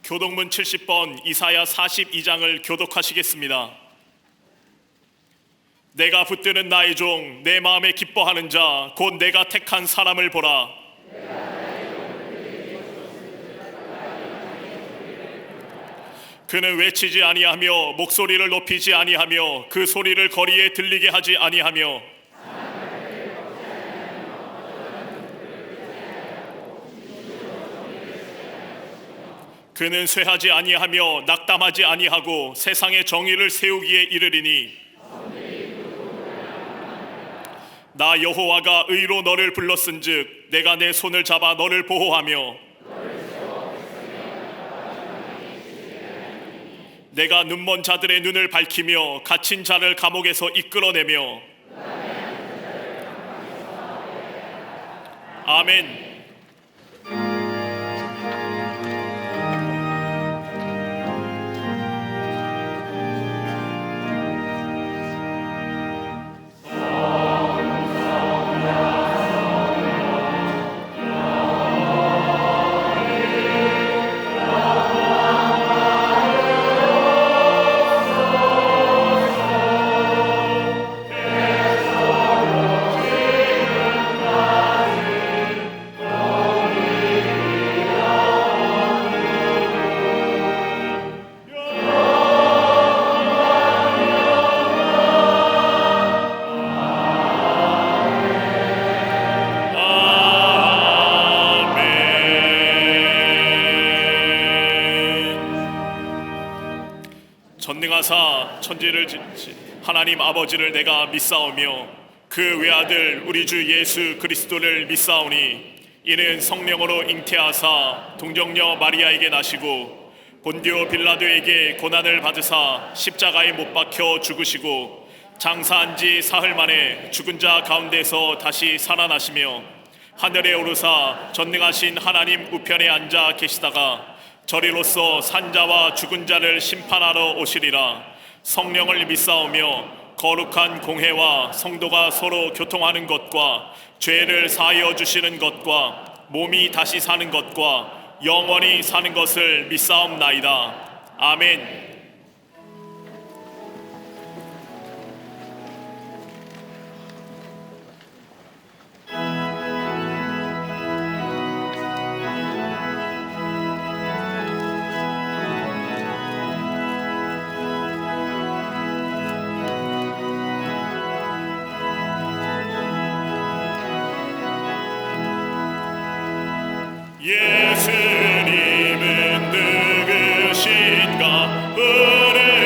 교독문 70번 이사야 42장을 교독하시겠습니다. 내가 붙드는 나의 종 내 마음에 기뻐하는 자 곧 내가 택한 사람을 보라. 그는 외치지 아니하며 목소리를 높이지 아니하며 그 소리를 거리에 들리게 하지 아니하며 그는 쇠하지 아니하며 낙담하지 아니하고 세상의 정의를 세우기에 이르리니 나 여호와가 의로 너를 불렀은즉 내가 내 손을 잡아 너를 보호하며 내가 눈먼 자들의 눈을 밝히며 갇힌 자를 감옥에서 이끌어내며 아멘. 전능하사 천지를 하나님 아버지를 내가 믿사오며 그 외아들 우리 주 예수 그리스도를 믿사오니 이는 성령으로 잉태하사 동정녀 마리아에게 나시고 본디오 빌라도에게 고난을 받으사 십자가에 못 박혀 죽으시고 장사한 지 사흘 만에 죽은 자 가운데서 다시 살아나시며 하늘에 오르사 전능하신 하나님 우편에 앉아 계시다가 저리로서 산자와 죽은 자를 심판하러 오시리라. 성령을 믿사오며 거룩한 공회와 성도가 서로 교통하는 것과 죄를 사하여 주시는 것과 몸이 다시 사는 것과 영원히 사는 것을 믿사옵나이다. 아멘. 예수님은 누구신가? 은혜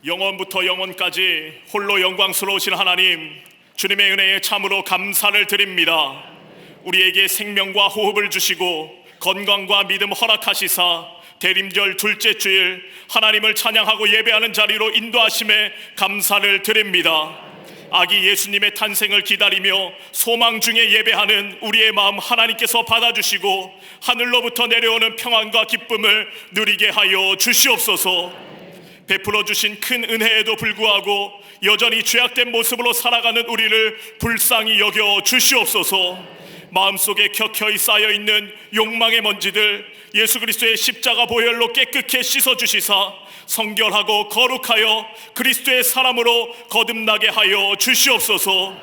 영원부터 영원까지 홀로 영광스러우신 하나님, 주님의 은혜에 참으로 감사를 드립니다. 우리에게 생명과 호흡을 주시고 건강과 믿음 허락하시사 대림절 둘째 주일 하나님을 찬양하고 예배하는 자리로 인도하심에 감사를 드립니다. 아기 예수님의 탄생을 기다리며 소망 중에 예배하는 우리의 마음 하나님께서 받아주시고 하늘로부터 내려오는 평안과 기쁨을 누리게 하여 주시옵소서. 베풀어 주신 큰 은혜에도 불구하고 여전히 죄악된 모습으로 살아가는 우리를 불쌍히 여겨 주시옵소서. 마음속에 켜켜이 쌓여있는 욕망의 먼지들 예수 그리스도의 십자가 보혈로 깨끗게 씻어주시사 성결하고 거룩하여 그리스도의 사람으로 거듭나게 하여 주시옵소서.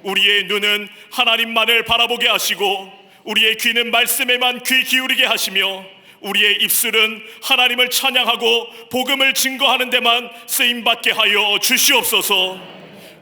우리의 눈은 하나님만을 바라보게 하시고 우리의 귀는 말씀에만 귀 기울이게 하시며 우리의 입술은 하나님을 찬양하고 복음을 증거하는 데만 쓰임받게 하여 주시옵소서.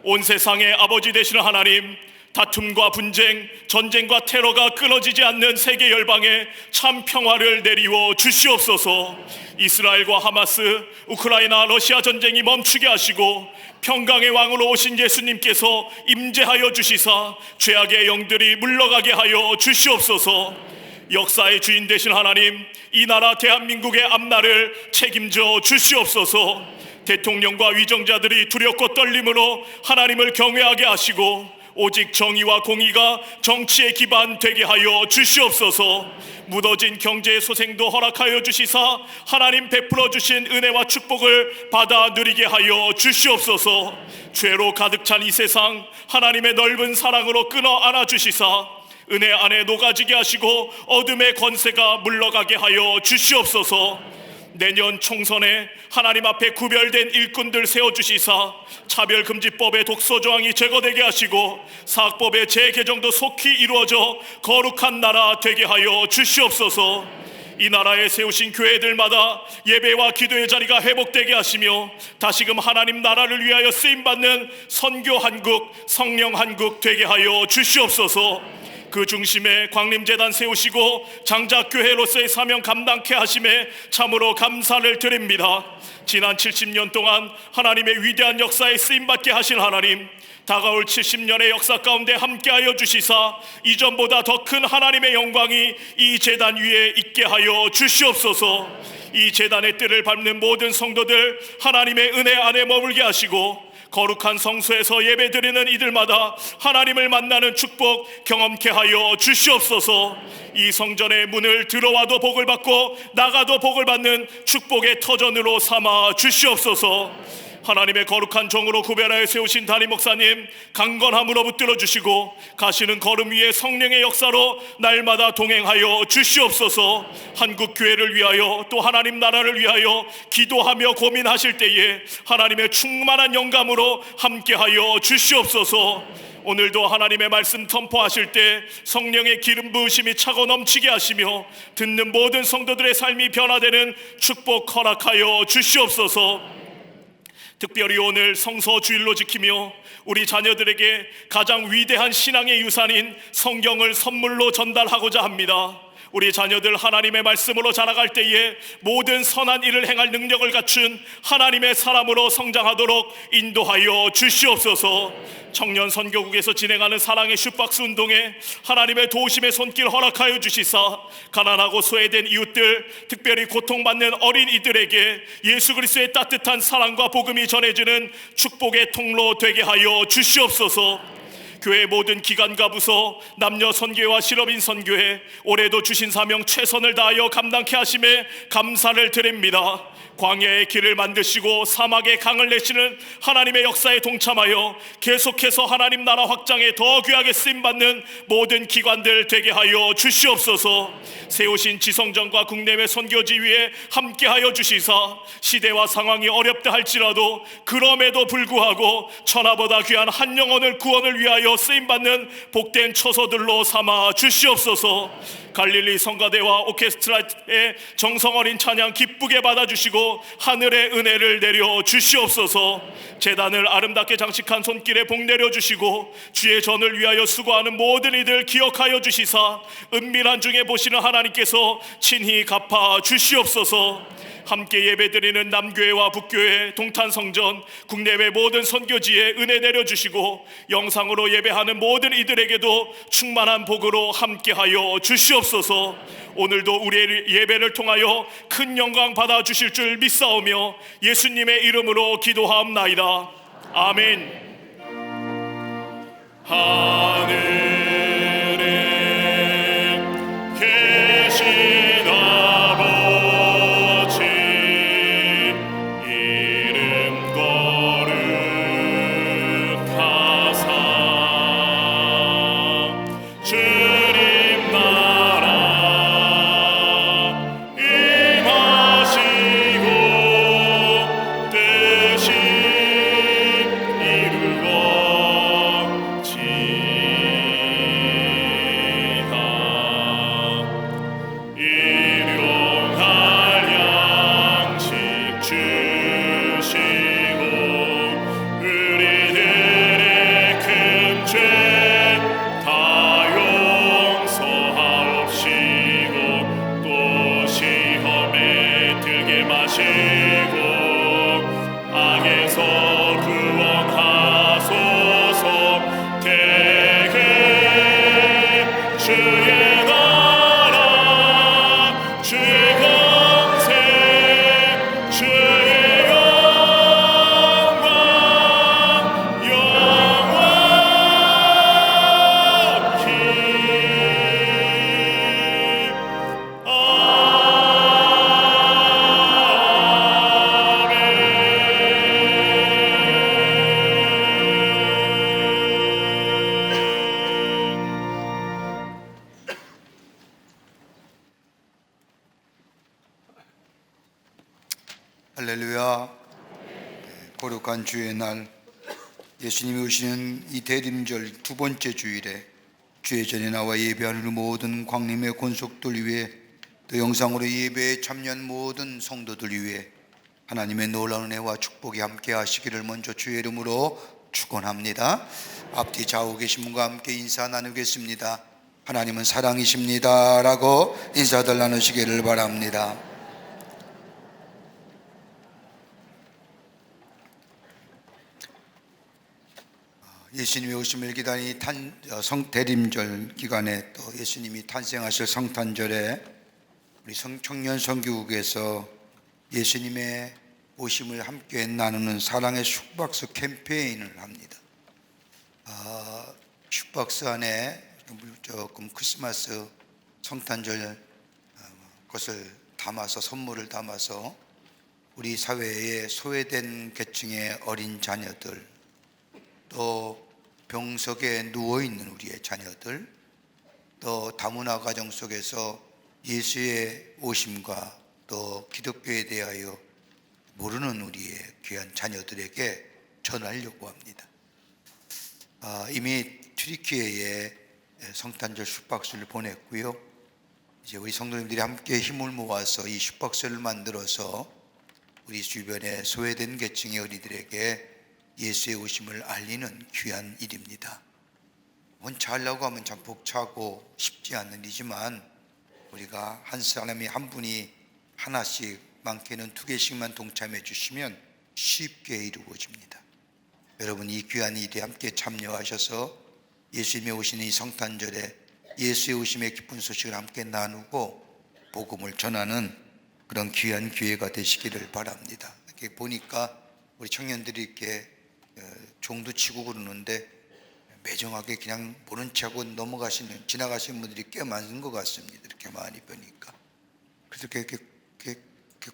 온 세상의 아버지 되시는 하나님, 다툼과 분쟁, 전쟁과 테러가 끊어지지 않는 세계 열방에 참 평화를 내리워 주시옵소서. 이스라엘과 하마스, 우크라이나, 러시아 전쟁이 멈추게 하시고 평강의 왕으로 오신 예수님께서 임재하여 주시사 죄악의 영들이 물러가게 하여 주시옵소서. 역사의 주인 되신 하나님, 이 나라 대한민국의 앞날을 책임져 주시옵소서. 대통령과 위정자들이 두렵고 떨림으로 하나님을 경외하게 하시고 오직 정의와 공의가 정치의 기반 되게 하여 주시옵소서. 무너진 경제의 소생도 허락하여 주시사 하나님 베풀어 주신 은혜와 축복을 받아 누리게 하여 주시옵소서. 죄로 가득 찬 이 세상 하나님의 넓은 사랑으로 끊어 안아 주시사 은혜 안에 녹아지게 하시고 어둠의 권세가 물러가게 하여 주시옵소서. 내년 총선에 하나님 앞에 구별된 일꾼들 세워주시사 차별금지법의 독소조항이 제거되게 하시고 사학법의 재개정도 속히 이루어져 거룩한 나라 되게 하여 주시옵소서. 이 나라에 세우신 교회들마다 예배와 기도의 자리가 회복되게 하시며 다시금 하나님 나라를 위하여 쓰임받는 선교 한국, 성령 한국 되게 하여 주시옵소서. 그 중심에 광림재단 세우시고 장작교회로서의 사명 감당케 하심에 참으로 감사를 드립니다. 지난 70년 동안 하나님의 위대한 역사에 쓰임받게 하신 하나님, 다가올 70년의 역사 가운데 함께하여 주시사 이전보다 더 큰 하나님의 영광이 이 재단 위에 있게 하여 주시옵소서. 이 재단의 뜰을 밟는 모든 성도들 하나님의 은혜 안에 머물게 하시고 거룩한 성소에서 예배드리는 이들마다 하나님을 만나는 축복 경험케 하여 주시옵소서. 이 성전의 문을 들어와도 복을 받고 나가도 복을 받는 축복의 터전으로 삼아 주시옵소서. 하나님의 거룩한 종으로 구별하여 세우신 담임 목사님 강건함으로 붙들어 주시고 가시는 걸음 위에 성령의 역사로 날마다 동행하여 주시옵소서. 한국 교회를 위하여 또 하나님 나라를 위하여 기도하며 고민하실 때에 하나님의 충만한 영감으로 함께하여 주시옵소서. 오늘도 하나님의 말씀 선포하실 때 성령의 기름 부으심이 차고 넘치게 하시며 듣는 모든 성도들의 삶이 변화되는 축복 허락하여 주시옵소서. 특별히 오늘 성서 주일로 지키며 우리 자녀들에게 가장 위대한 신앙의 유산인 성경을 선물로 전달하고자 합니다. 우리 자녀들 하나님의 말씀으로 자라갈 때에 모든 선한 일을 행할 능력을 갖춘 하나님의 사람으로 성장하도록 인도하여 주시옵소서. 청년 선교국에서 진행하는 사랑의 슈박스 운동에 하나님의 도우심의 손길 허락하여 주시사 가난하고 소외된 이웃들, 특별히 고통받는 어린이들에게 예수 그리스도의 따뜻한 사랑과 복음이 전해지는 축복의 통로 되게 하여 주시옵소서. 교회 모든 기관과 부서, 남녀 선교회와 실업인 선교회 올해도 주신 사명 최선을 다하여 감당케 하심에 감사를 드립니다. 광야의 길을 만드시고 사막에 강을 내시는 하나님의 역사에 동참하여 계속해서 하나님 나라 확장에 더 귀하게 쓰임받는 모든 기관들 되게 하여 주시옵소서. 세우신 지성전과 국내외 선교지 위에 함께하여 주시사 시대와 상황이 어렵다 할지라도 그럼에도 불구하고 천하보다 귀한 한 영혼을 구원을 위하여 쓰임받는 복된 처소들로 삼아 주시옵소서. 갈릴리 성가대와 오케스트라의 정성 어린 찬양 기쁘게 받아주시고 하늘의 은혜를 내려 주시옵소서. 제단을 아름답게 장식한 손길에 복 내려주시고 주의 전을 위하여 수고하는 모든 이들 기억하여 주시사 은밀한 중에 보시는 하나님께서 친히 갚아 주시옵소서. 함께 예배드리는 남교회와 북교회, 동탄성전, 국내외 모든 선교지에 은혜 내려주시고 영상으로 예배하는 모든 이들에게도 충만한 복으로 함께하여 주시옵소서. 오늘도 우리의 예배를 통하여 큰 영광 받아주실 줄 믿사오며 예수님의 이름으로 기도하옵나이다. 아멘. 하늘에 계신 아버지 이름 거룩하사 주님 나라 임하시고 뜻이 일용할 양식 주시고 우리들의 큰 죄 다 용서하옵시고 또 시험에 들게 마시고 악에서 구원하소서. 대개 주의 주의 권세 주의 영광 영원히 할렐루야. 거룩한 주의 날, 예수님이 오시는 이 대림절 두 번째 주일에 주의 전에 나와 예배하는 모든 광림의 권속들 위해 또 영상으로 예배에 참여한 모든 성도들 위해 하나님의 놀라운 은혜와 축복이 함께 하시기를 먼저 주의 이름으로 축원합니다. 앞뒤 좌우 계신 분과 함께 인사 나누겠습니다. 하나님은 사랑이십니다 라고 인사들 나누시기를 바랍니다. 예수님이 오심을 기다린 성대림절 기간에 또 예수님이 탄생하실 성탄절에 우리 청년 선교국에서 예수님의 오심을 함께 나누는 사랑의 슈박스 캠페인을 합니다. 슈박스 안에 조금 크리스마스 성탄절 것을 담아서 선물을 담아서 우리 사회의 소외된 계층의 어린 자녀들 또 병석에 누워있는 우리의 자녀들 또 다문화 가정 속에서 예수의 오심과 또 기독교에 대하여 모르는 우리의 귀한 자녀들에게 전하려고 합니다. 이미 튀르키예에 성탄절 슈박스를 보냈고요. 이제 우리 성도님들이 함께 힘을 모아서 이 슈박스를 만들어서 우리 주변의 소외된 계층의 어린이들에게 예수의 오심을 알리는 귀한 일입니다. 혼자 하려고 하면 참 벅차고 쉽지 않은 일이지만 우리가 한 사람이 한 분이 하나씩 많게는 2개씩만 동참해 주시면 쉽게 이루어집니다. 여러분 이 귀한 일에 함께 참여하셔서 예수님이 오시는 이 성탄절에 예수의 오심의 기쁜 소식을 함께 나누고 복음을 전하는 그런 귀한 기회가 되시기를 바랍니다. 이렇게 보니까 우리 청년들이 이렇게 종도 치고 그러는데 매정하게 그냥 모른 척하고 지나가시는 분들이 꽤 많은 것 같습니다. 이렇게 많이 보니까. 그래서 이렇게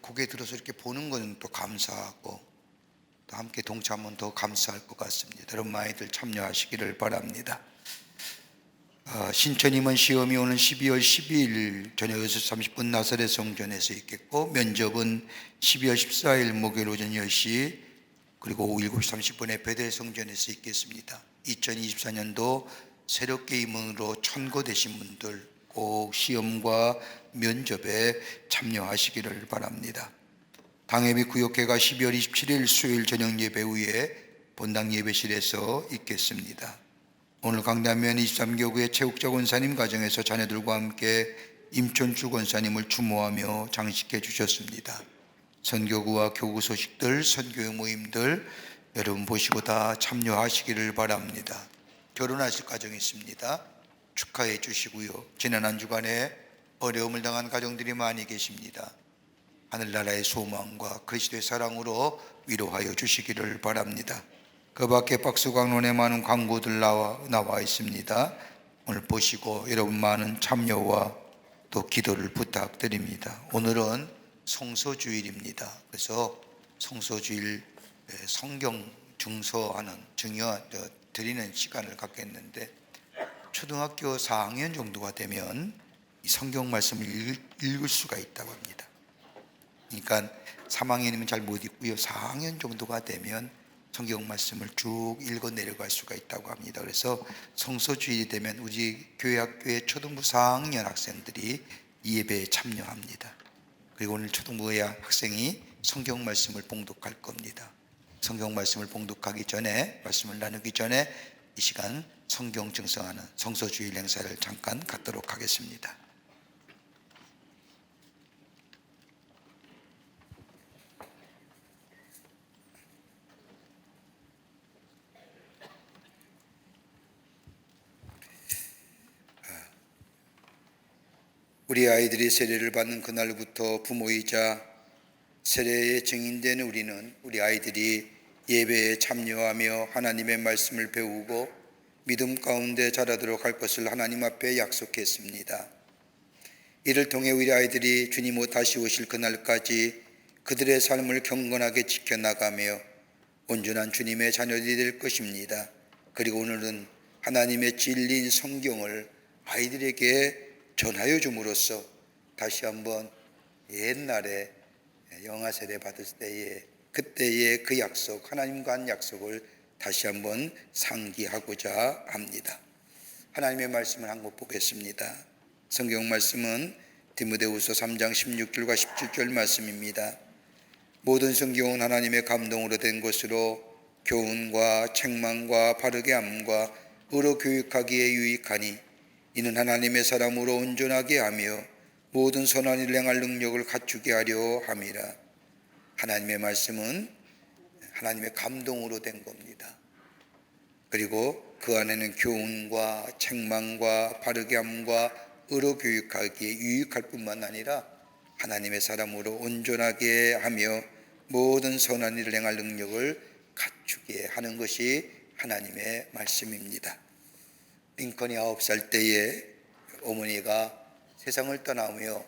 고개 들어서 이렇게 보는 것은 또 감사하고 또 함께 동참하면 더 감사할 것 같습니다. 여러분 많이들 참여하시기를 바랍니다. 신천임원 시험이 오는 12월 12일 저녁 6시 30분 나사렛 성전에서 있겠고 면접은 12월 14일 목요일 오전 10시 그리고 오후 7시 30분에 베델 성전에서 있겠습니다. 2024년도 새롭게 임원으로 천거되신 분들 꼭 시험과 면접에 참여하시기를 바랍니다. 당예비 구역회가 12월 27일 수요일 저녁 예배 후에 본당 예배실에서 있겠습니다. 오늘 강남면 23교구의 최욱자 권사님 가정에서 자녀들과 함께 임촌주 권사님을 추모하며 장식해 주셨습니다. 선교구와 교구 소식들, 선교회 모임들 여러분 보시고 다 참여하시기를 바랍니다. 결혼하실 가정이 있습니다. 축하해 주시고요. 지난 한 주간에 어려움을 당한 가정들이 많이 계십니다. 하늘나라의 소망과 그리스도의 사랑으로 위로하여 주시기를 바랍니다. 그 밖에 박수광론에 많은 광고들 나와 있습니다. 오늘 보시고 여러분 많은 참여와 또 기도를 부탁드립니다. 오늘은 성서주일입니다. 그래서 성서주일 성경 증서하는 드리는 시간을 갖겠는데, 초등학교 4학년 정도가 되면 이 성경 말씀을 읽을 수가 있다고 합니다. 그러니까 3학년이면 잘 못 읽고요, 4학년 정도가 되면 성경 말씀을 쭉 읽어 내려갈 수가 있다고 합니다. 그래서 성서주일이 되면 우리 교회 학교의 초등부 4학년 학생들이 이 예배에 참여합니다. 그리고 오늘 초등부의 학생이 성경 말씀을 봉독할 겁니다. 성경 말씀을 봉독하기 전에, 말씀을 나누기 전에 이 시간 성경 증서하는 성서주일 행사를 잠깐 갖도록 하겠습니다. 우리 아이들이 세례를 받는 그날부터 부모이자 세례의 증인된 우리는 우리 아이들이 예배에 참여하며 하나님의 말씀을 배우고 믿음 가운데 자라도록 할 것을 하나님 앞에 약속했습니다. 이를 통해 우리 아이들이 주님 다시 오실 그날까지 그들의 삶을 경건하게 지켜나가며 온전한 주님의 자녀들이 될 것입니다. 그리고 오늘은 하나님의 진리인 성경을 아이들에게 전하여 줌으로써 다시 한번 옛날에 영아 세례 받을 때에 그때의 그 약속, 하나님과 한 약속을 다시 한번 상기하고자 합니다. 하나님의 말씀을 한 것 보겠습니다. 성경 말씀은 디모데후서 3장 16절과 17절 말씀입니다. 모든 성경은 하나님의 감동으로 된 것으로 교훈과 책망과 바르게 함과 의로 교육하기에 유익하니 이는 하나님의 사람으로 온전하게 하며 모든 선한 일을 행할 능력을 갖추게 하려 함이라. 하나님의 말씀은 하나님의 감동으로 된 겁니다. 그리고 그 안에는 교훈과 책망과 바르게 함과 의로 교육하기에 유익할 뿐만 아니라 하나님의 사람으로 온전하게 하며 모든 선한 일을 행할 능력을 갖추게 하는 것이 하나님의 말씀입니다. 링컨이 9살 때에 어머니가 세상을 떠나며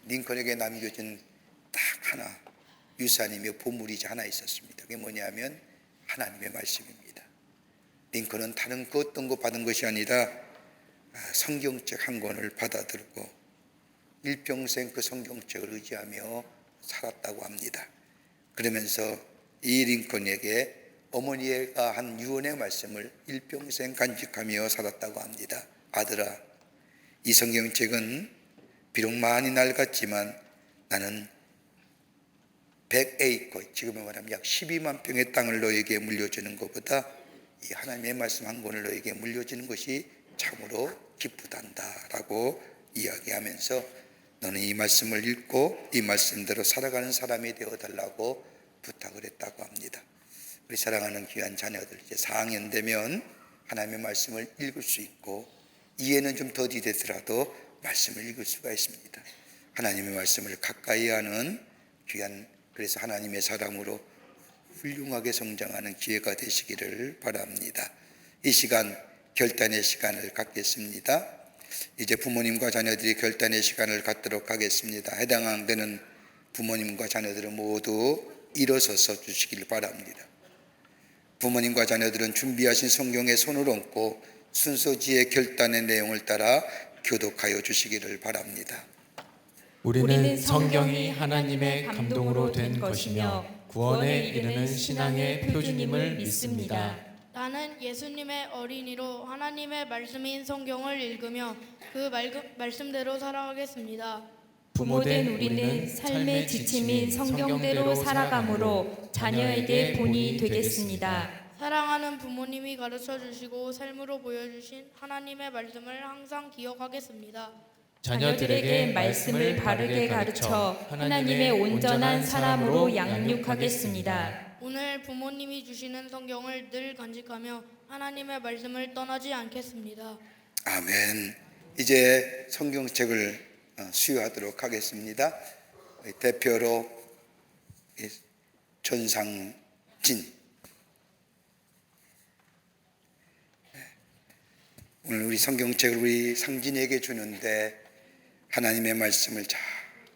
링컨에게 남겨준 딱 하나 유산이며 보물이자 하나 있었습니다. 그게 뭐냐면 하나님의 말씀입니다. 링컨은 다른 그 어떤 거 받은 것이 아니라 성경책 한 권을 받아들고 일평생 그 성경책을 의지하며 살았다고 합니다. 그러면서 이 링컨에게 어머니가 한 유언의 말씀을 일평생 간직하며 살았다고 합니다. 아들아, 이 성경책은 비록 많이 낡았지만 나는 100에이커, 지금에 말하면 약 12만 평의 땅을 너에게 물려주는 것보다 이 하나님의 말씀 한 권을 너에게 물려주는 것이 참으로 기쁘단다 라고 이야기하면서 너는 이 말씀을 읽고 이 말씀대로 살아가는 사람이 되어달라고 부탁을 했다고 합니다. 우리 사랑하는 귀한 자녀들, 이제 4학년 되면 하나님의 말씀을 읽을 수 있고 이해는 좀 더디 되더라도 말씀을 읽을 수가 있습니다. 하나님의 말씀을 가까이 하는 귀한, 그래서 하나님의 사람으로 훌륭하게 성장하는 기회가 되시기를 바랍니다. 이 시간 결단의 시간을 갖겠습니다. 이제 부모님과 자녀들이 결단의 시간을 갖도록 하겠습니다. 해당되는 부모님과 자녀들은 모두 일어서서 주시길 바랍니다. 부모님과 자녀들은 준비하신 성경에 손을 얹고 순서지의 결단의 내용을 따라 교독하여 주시기를 바랍니다. 우리는 성경이 하나님의 감동으로 된 것이며 구원에 이르는 신앙의 표준임을 믿습니다. 나는 예수님의 어린이로 하나님의 말씀인 성경을 읽으며 그 말씀대로 살아가겠습니다. 부모된 우리는 삶의 지침인 성경대로 살아감으로 자녀에게 본이 되겠습니다. 사랑하는 부모님이 가르쳐 주시고 삶으로 보여주신 하나님의 말씀을 항상 기억하겠습니다. 자녀들에게 말씀을 바르게 가르쳐 하나님의 온전한 사람으로 양육하겠습니다. 오늘 부모님이 주시는 성경을 늘 간직하며 하나님의 말씀을 떠나지 않겠습니다. 아멘. 이제 성경책을 수여하도록 하겠습니다. 대표로 전상진. 오늘 우리 성경책을 우리 상진에게 주는데 하나님의 말씀을 잘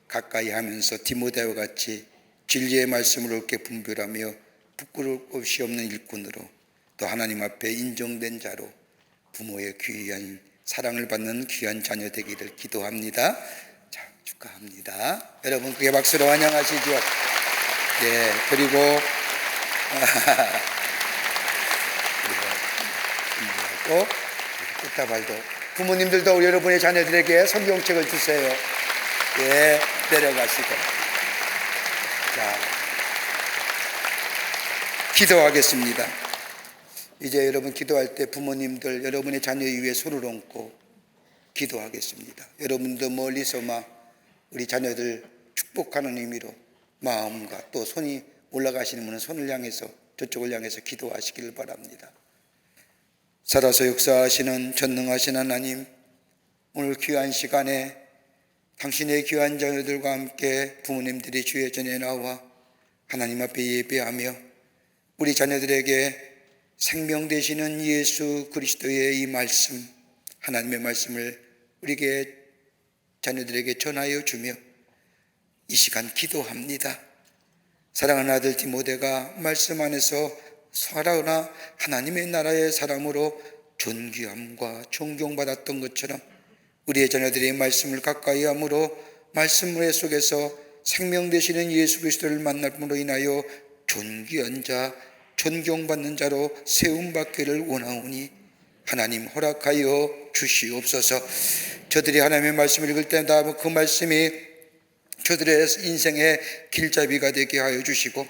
가까이 하면서 디모데와 같이 진리의 말씀을 옳게 분별하며 부끄러울 것이 없는 일꾼으로 또 하나님 앞에 인정된 자로 부모의 귀한 사랑을 받는 귀한 자녀 되기를 기도합니다. 자, 축하합니다. 여러분 크게 박수로 환영하시죠. 네, 그리고 꽃다발도 부모님들도 우리 여러분의 자녀들에게 성경책을 주세요. 예, 내려가시고. 자, 기도하겠습니다. 이제 여러분 기도할 때 부모님들 여러분의 자녀 위에 손을 얹고 기도하겠습니다. 여러분도 멀리서 우리 자녀들 축복하는 의미로 마음과 또 손이 올라가시는 분은 손을 향해서 저쪽을 향해서 기도하시기를 바랍니다. 살아서 역사하시는 전능하신 하나님, 오늘 귀한 시간에 당신의 귀한 자녀들과 함께 부모님들이 주의 전에 나와 하나님 앞에 예배하며 우리 자녀들에게 생명 되시는 예수 그리스도의 이 말씀, 하나님의 말씀을 우리에게 자녀들에게 전하여 주며 이 시간 기도합니다. 사랑하는 아들 디모데가 말씀 안에서 살아오나 하나님의 나라의 사람으로 존귀함과 존경받았던 것처럼 우리의 자녀들이 말씀을 가까이 함으로 말씀의 속에서 생명 되시는 예수 그리스도를 만남으로 인하여 존귀한 자, 존경받는 자로 세움받기를 원하오니 하나님 허락하여 주시옵소서. 저들이 하나님의 말씀을 읽을 때마다 그 말씀이 저들의 인생의 길잡이가 되게 하여 주시고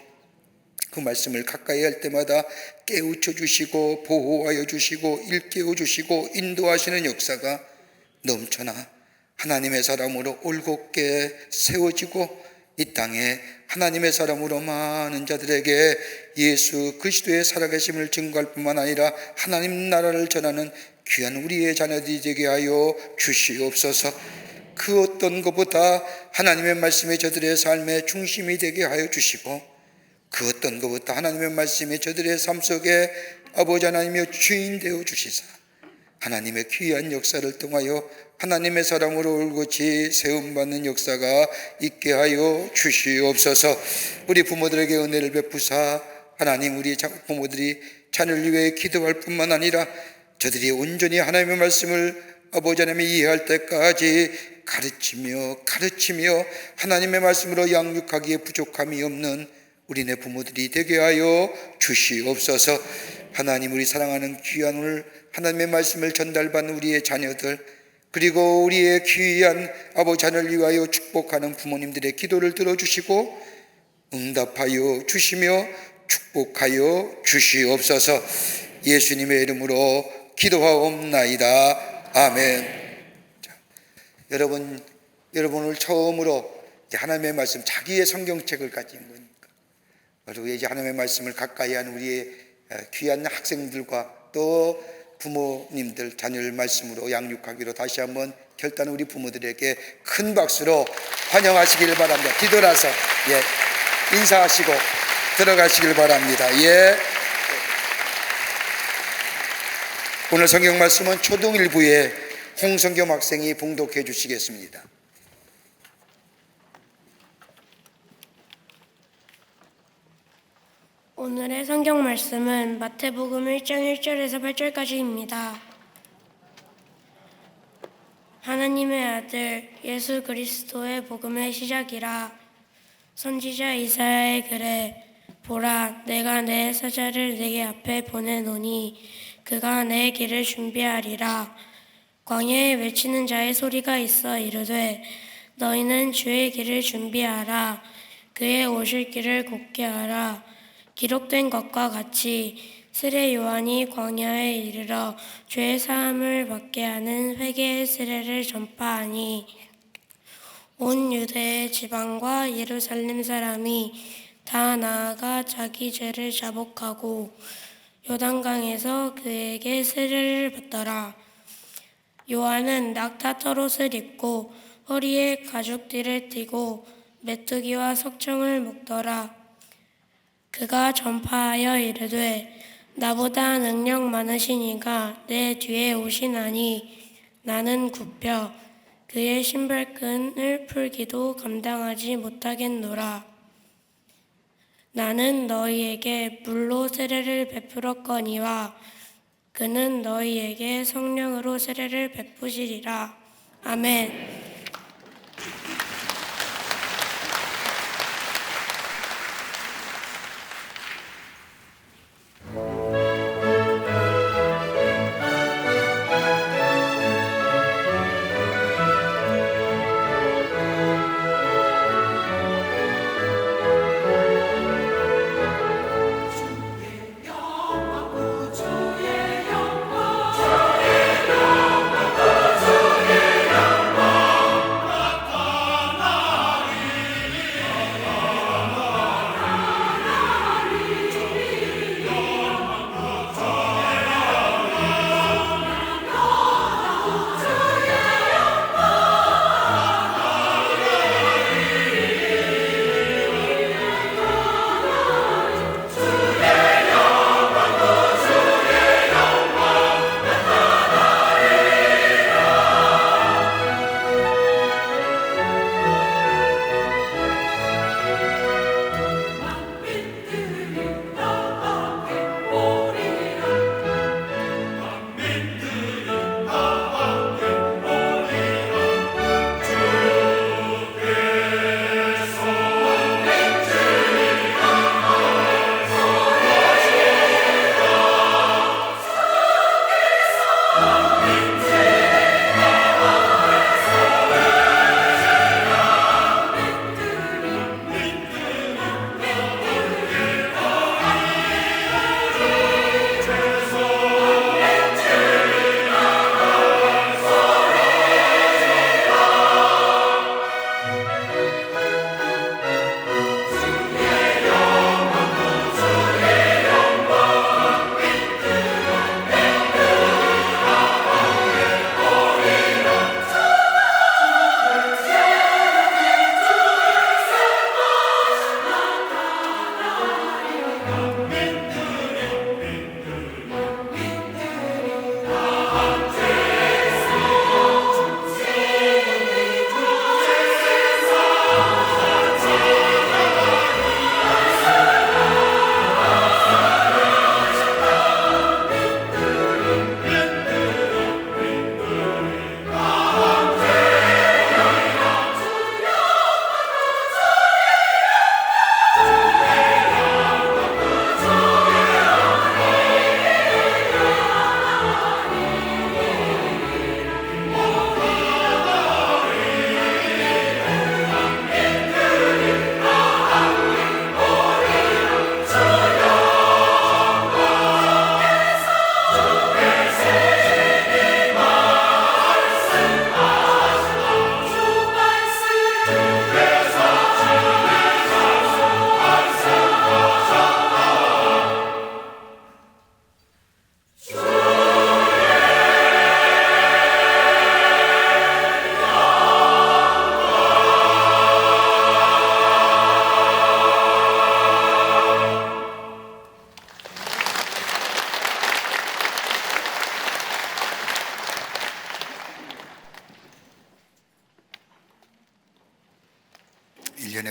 그 말씀을 가까이 할 때마다 깨우쳐 주시고 보호하여 주시고 일깨워 주시고 인도하시는 역사가 넘쳐나 하나님의 사람으로 올곧게 세워지고 이 땅에 하나님의 사람으로 많은 자들에게 예수 그리스도의 살아계심을 증거할 뿐만 아니라 하나님 나라를 전하는 귀한 우리의 자녀들이 되게 하여 주시옵소서. 그 어떤 것보다 하나님의 말씀이 저들의 삶의 중심이 되게 하여 주시고 그 어떤 것보다 하나님의 말씀이 저들의 삶 속에 아버지 하나님의 주인 되어 주시사 하나님의 귀한 역사를 통하여 하나님의 사람으로 올곧이 세움받는 역사가 있게 하여 주시옵소서. 우리 부모들에게 은혜를 베푸사 하나님 우리 부모들이 자녀를 위해 기도할 뿐만 아니라 저들이 온전히 하나님의 말씀을 아버지 하나님이 이해할 때까지 가르치며 하나님의 말씀으로 양육하기에 부족함이 없는 우리네 부모들이 되게 하여 주시옵소서. 하나님 우리 사랑하는 귀한 오늘 하나님의 말씀을 전달받는 우리의 자녀들 그리고 우리의 귀한 아버지 자녀를 위하여 축복하는 부모님들의 기도를 들어주시고 응답하여 주시며 축복하여 주시옵소서. 예수님의 이름으로 기도하옵나이다. 아멘. 자, 여러분 오늘 처음으로 하나님의 말씀 자기의 성경책을 가진 거니까 그리고 이제 하나님의 말씀을 가까이 하는 우리의 귀한 학생들과 또 부모님들 자녀를 말씀으로 양육하기로 다시 한번 결단한 우리 부모들에게 큰 박수로 환영하시기를 바랍니다. 뒤돌아서 인사하시고 들어가시길 바랍니다. 오늘 성경 말씀은 초등 1부에 홍성겸 학생이 봉독해 주시겠습니다. 오늘의 성경 말씀은 마태복음 1장 1절에서 8절까지입니다. 하나님의 아들 예수 그리스도의 복음의 시작이라. 선지자 이사야의 글에 보라, 내가 내 사자를 네게 앞에 보내노니 그가 내 길을 준비하리라. 광야에 외치는 자의 소리가 있어 이르되 너희는 주의 길을 준비하라. 그의 오실 길을 곧게 하라. 기록된 것과 같이 세례 요한이 광야에 이르러 죄 사함을 받게 하는 회개의 세례를 전파하니 온 유대의 지방과 예루살렘 사람이 다 나아가 자기 죄를 자복하고 요단강에서 그에게 세례를 받더라. 요한은 낙타털옷을 입고 허리에 가죽띠를 띠고 메뚜기와 석청을 묶더라. 그가 전파하여 이르되 나보다 능력 많으신 이가 내 뒤에 오시나니 나는 굽혀 그의 신발끈을 풀기도 감당하지 못하겠노라. 나는 너희에게 물로 세례를 베풀었거니와 그는 너희에게 성령으로 세례를 베푸시리라. 아멘.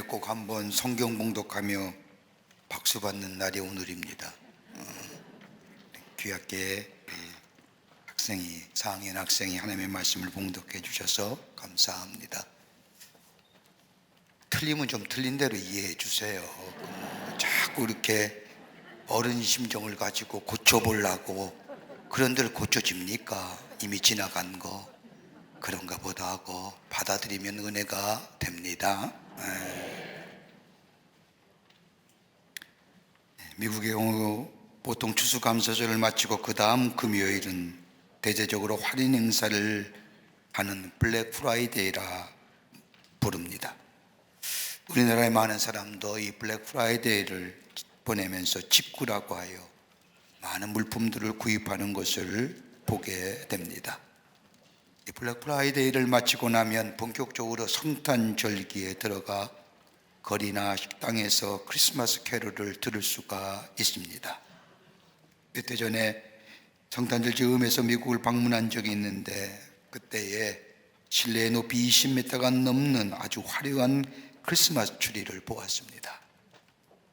꼭 한번 성경 봉독하며 박수 받는 날이 오늘입니다. 귀하게 학생이 4학년 학생이 하나님의 말씀을 봉독해 주셔서 감사합니다. 틀리면 좀 틀린 대로 이해해 주세요. 자꾸 자꾸 이렇게 어른 심정을 가지고 고쳐보려고, 그런들 고쳐집니까? 이미 지나간 거 그런가 보다 하고 받아들이면 은혜가 됩니다. 미국의 경우 보통 추수감사절을 마치고 그 다음 금요일은 대대적으로 할인 행사를 하는 블랙 프라이데이라 부릅니다. 우리나라의 많은 사람도 이 블랙 프라이데이를 보내면서 직구라고 하여 많은 물품들을 구입하는 것을 보게 됩니다. 이 블랙 프라이데이를 마치고 나면 본격적으로 성탄절기에 들어가 거리나 식당에서 크리스마스 캐롤을 들을 수가 있습니다. 몇 해 전에 성탄절 즈음에서 미국을 방문한 적이 있는데, 그때에 실내 높이 20m가 넘는 아주 화려한 크리스마스 트리를 보았습니다.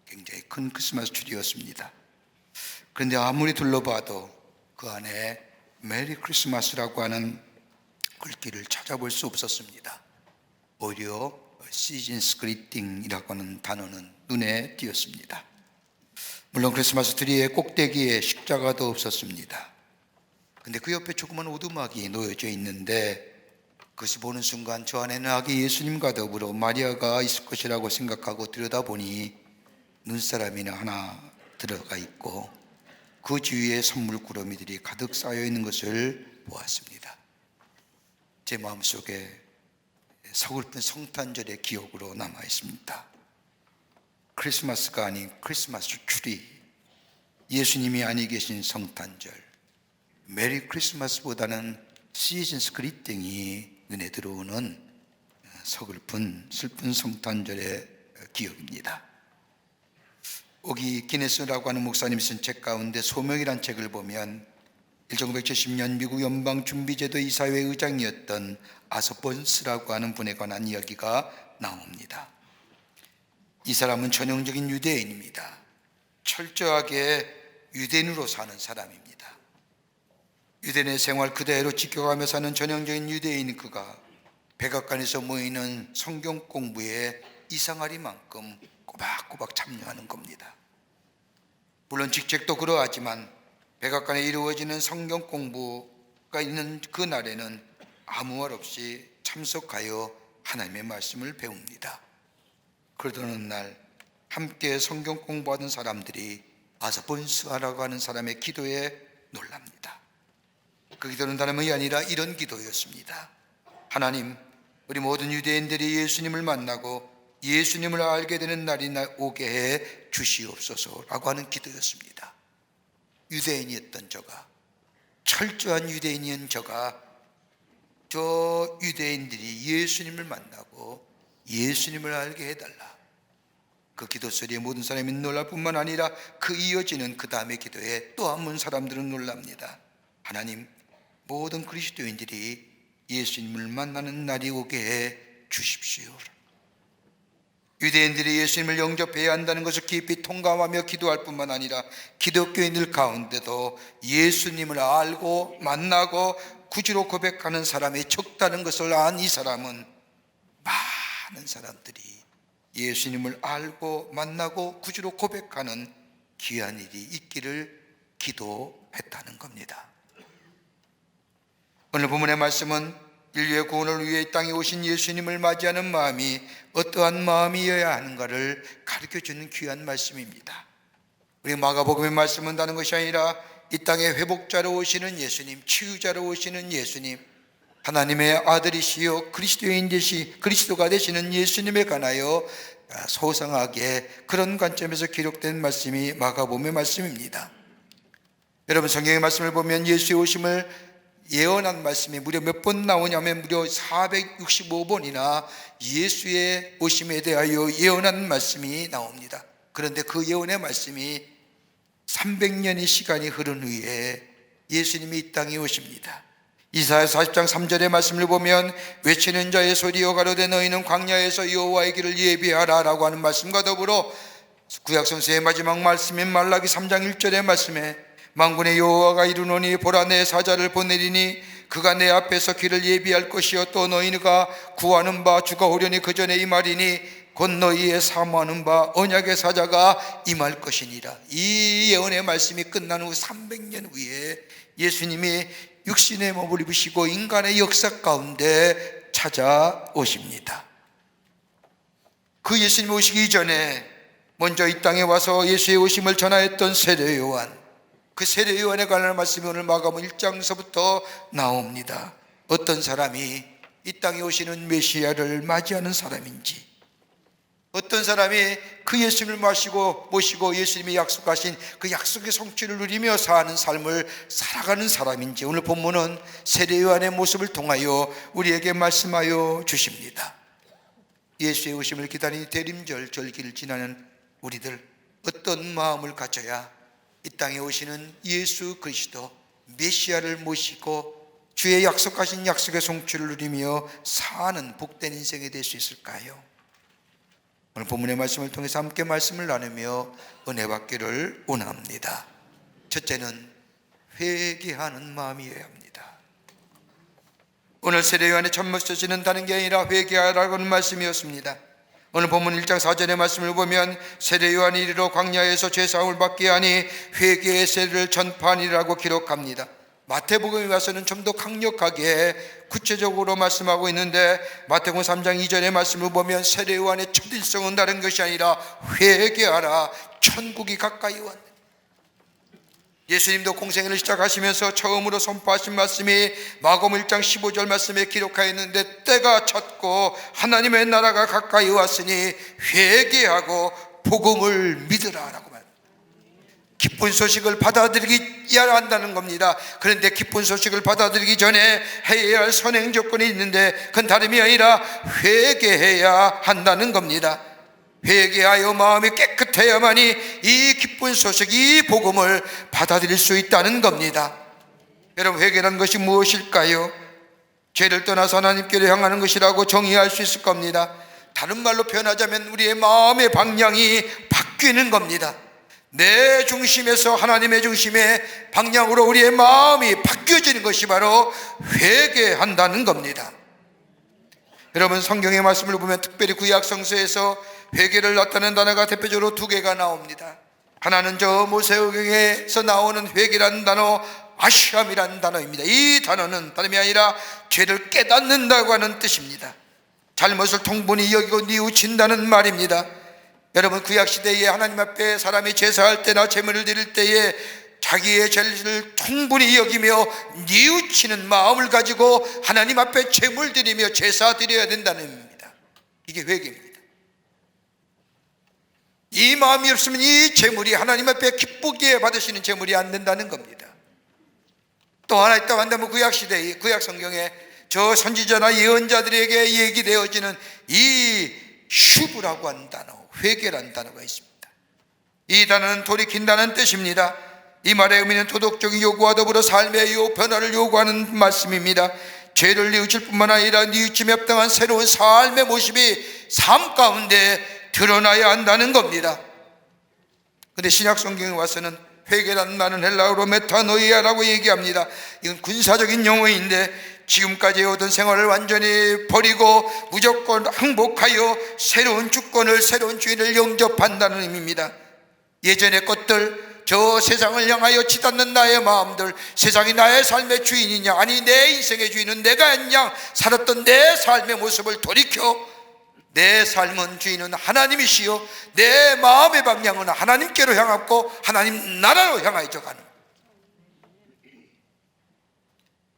굉장히 큰 크리스마스 트리였습니다. 그런데 아무리 둘러봐도 그 안에 메리 크리스마스라고 하는 글귀를 찾아볼 수 없었습니다. 오히려 시즌스 그리팅이라고 하는 단어는 눈에 띄었습니다. 물론 크리스마스 트리의 꼭대기에 십자가도 없었습니다. 근데 그 옆에 조그만 오두막이 놓여져 있는데, 그것을 보는 순간 저 안에는 아기 예수님과 더불어 마리아가 있을 것이라고 생각하고 들여다보니 눈사람이나 하나 들어가 있고 그 주위에 선물 꾸러미들이 가득 쌓여 있는 것을 보았습니다. 제 마음속에 서글픈 성탄절의 기억으로 남아 있습니다. 크리스마스가 아닌 크리스마스 트리, 예수님이 아니 계신 성탄절, 메리 크리스마스보다는 시즌스 그리팅이 눈에 들어오는 서글픈 슬픈 성탄절의 기억입니다. 오기 기네스라고 하는 목사님이 쓴 책 가운데 소명이란 책을 보면 1970년 미국 연방준비제도 이사회 의장이었던 아서번스라고 하는 분에 관한 이야기가 나옵니다. 이 사람은 전형적인 유대인입니다. 철저하게 유대인으로 사는 사람입니다. 유대인의 생활 그대로 지켜가며 사는 전형적인 유대인, 그가 백악관에서 모이는 성경 공부에 이상하리만큼 꼬박꼬박 참여하는 겁니다. 물론 직책도 그러하지만 백악관에 이루어지는 성경 공부가 있는 그 날에는 아무 말 없이 참석하여 하나님의 말씀을 배웁니다. 그러던 어느 날 함께 성경 공부하던 사람들이 아서본스라고 하는 사람의 기도에 놀랍니다. 그 기도는 다른 것이 아니라 이런 기도였습니다. 하나님, 우리 모든 유대인들이 예수님을 만나고 예수님을 알게 되는 날이 오게 해 주시옵소서라고 하는 기도였습니다. 유대인이었던 저가, 철저한 유대인이었던 저가, 저 유대인들이 예수님을 만나고 예수님을 알게 해달라. 그 기도 소리에 모든 사람이 놀랄 뿐만 아니라 그 이어지는 그 다음의 기도에 또 한 번 사람들은 놀랍니다. 하나님, 모든 그리스도인들이 예수님을 만나는 날이 오게 해 주십시오. 유대인들이 예수님을 영접해야 한다는 것을 깊이 통감하며 기도할 뿐만 아니라 기독교인들 가운데도 예수님을 알고 만나고 구주로 고백하는 사람이 적다는 것을 안 이 사람은 많은 사람들이 예수님을 알고 만나고 구주로 고백하는 귀한 일이 있기를 기도했다는 겁니다. 오늘 본문의 말씀은 인류의 구원을 위해 이 땅에 오신 예수님을 맞이하는 마음이 어떠한 마음이어야 하는가를 가르쳐주는 귀한 말씀입니다. 우리 마가복음의 말씀은 다른 것이 아니라 이 땅에 회복자로 오시는 예수님, 치유자로 오시는 예수님, 하나님의 아들이시요 그리스도가 되시는 예수님에 관하여 소상하게 그런 관점에서 기록된 말씀이 마가복음의 말씀입니다. 여러분, 성경의 말씀을 보면 예수의 오심을 예언한 말씀이 무려 몇 번 나오냐면 무려 465번이나 예수의 오심에 대하여 예언한 말씀이 나옵니다. 그런데 그 예언의 말씀이 300년의 시간이 흐른 후에 예수님이 이 땅에 오십니다. 이사야 40장 3절의 말씀을 보면 외치는 자의 소리여 가로되 너희는 광야에서 여호와의 길을 예비하라 라고 하는 말씀과 더불어 구약성서의 마지막 말씀인 말라기 3장 1절의 말씀에 만군의 여호와가 이르노니 보라 내 사자를 보내리니 그가 내 앞에서 길을 예비할 것이요 또 너희가 구하는 바 주가 오려니 그 전에 이 말이니 곧 너희의 사모하는 바 언약의 사자가 임할 것이니라. 이 예언의 말씀이 끝난 후 300년 후에 예수님이 육신의 몸을 입으시고 인간의 역사 가운데 찾아오십니다. 그 예수님 오시기 전에 먼저 이 땅에 와서 예수의 오심을 전하였던 세례 요한, 그 세례 요한에 관한 말씀이 오늘 마가복음 1장서부터 나옵니다. 어떤 사람이 이 땅에 오시는 메시아를 맞이하는 사람인지, 어떤 사람이 그 예수님을 모시고 예수님이 약속하신 그 약속의 성취를 누리며 사는 삶을 살아가는 사람인지 오늘 본문은 세례 요한의 모습을 통하여 우리에게 말씀하여 주십니다. 예수의 오심을 기다리는 대림절 절기를 지나는 우리들, 어떤 마음을 가져야 이 땅에 오시는 예수 그리스도 메시아를 모시고 주의 약속하신 약속의 성취를 누리며 사는 복된 인생이 될 수 있을까요? 오늘 본문의 말씀을 통해서 함께 말씀을 나누며 은혜 받기를 원합니다. 첫째는 회개하는 마음이어야 합니다. 오늘 세례 요한의 첫 메시지는 다른 게 아니라 회개하라는 말씀이었습니다. 오늘 본문 1장 4절의 말씀을 보면 세례 요한이 이리로 광야에서 죄사함을 받게 하니 회개의 세례를 전파하니라고 기록합니다. 마태복음에 와서는 좀 더 강력하게 구체적으로 말씀하고 있는데 마태복음 3장 2절의 말씀을 보면 세례 요한의 첫 일성은 다른 것이 아니라 회개하라, 천국이 가까이 왔네. 예수님도 공생애를 시작하시면서 처음으로 선포하신 말씀이 마가복음 1장 15절 말씀에 기록하여 있는데 때가 찼고 하나님의 나라가 가까이 왔으니 회개하고 복음을 믿으라 라고 말합니다. 기쁜 소식을 받아들이기야 한다는 겁니다. 그런데 기쁜 소식을 받아들이기 전에 해야 할 선행 조건이 있는데 그건 다름이 아니라 회개해야 한다는 겁니다. 회개하여 마음이 깨끗해야만이 이 기쁜 소식, 이 복음을 받아들일 수 있다는 겁니다. 여러분, 회개라는 것이 무엇일까요? 죄를 떠나서 하나님께로 향하는 것이라고 정의할 수 있을 겁니다. 다른 말로 표현하자면 우리의 마음의 방향이 바뀌는 겁니다. 내 중심에서 하나님의 중심의 방향으로 우리의 마음이 바뀌어지는 것이 바로 회개한다는 겁니다. 여러분, 성경의 말씀을 보면 특별히 구약 성서에서 회개를 나타내는 단어가 대표적으로 두 개가 나옵니다. 하나는 저 모세오경에서 나오는 회개라는 단어, 아시함이라는 단어입니다. 이 단어는 다름이 아니라 죄를 깨닫는다고 하는 뜻입니다. 잘못을 통분히 여기고 뉘우친다는 말입니다. 여러분, 구약시대에 하나님 앞에 사람이 제사할 때나 제물을 드릴 때에 자기의 죄를 충분히 여기며 뉘우치는 마음을 가지고 하나님 앞에 제물 드리며 제사 드려야 된다는 의미입니다. 이게 회개입니다. 이 마음이 없으면 이 제물이 하나님 앞에 기쁘게 받으시는 제물이 안 된다는 겁니다. 또 하나 있다고 한다면 구약시대, 구약성경에 저 선지자나 예언자들에게 얘기되어지는 이 슈브라고 하는 단어, 회개라는 단어가 있습니다. 이 단어는 돌이킨다는 뜻입니다. 이 말의 의미는 도덕적인 요구와 더불어 삶의 변화를 요구하는 말씀입니다. 죄를 뉘우칠 뿐만 아니라 뉘우침에 합당한 새로운 삶의 모습이 삶 가운데 드러나야 한다는 겁니다. 그런데 신약 성경에 와서는 회개라는 말은 헬라어로 메타노이아라고 얘기합니다. 이건 군사적인 용어인데 지금까지 해오던 생활을 완전히 버리고 무조건 항복하여 새로운 주권을, 새로운 주인을 영접한다는 의미입니다. 예전의 것들, 저 세상을 향하여 치닫는 나의 마음들, 세상이 나의 삶의 주인이냐, 아니 내 인생의 주인은 내가 그냥 살았던 내 삶의 모습을 돌이켜 내 삶은 주인은 하나님이시요 내 마음의 방향은 하나님께로 향하고 하나님 나라로 향하여 가는,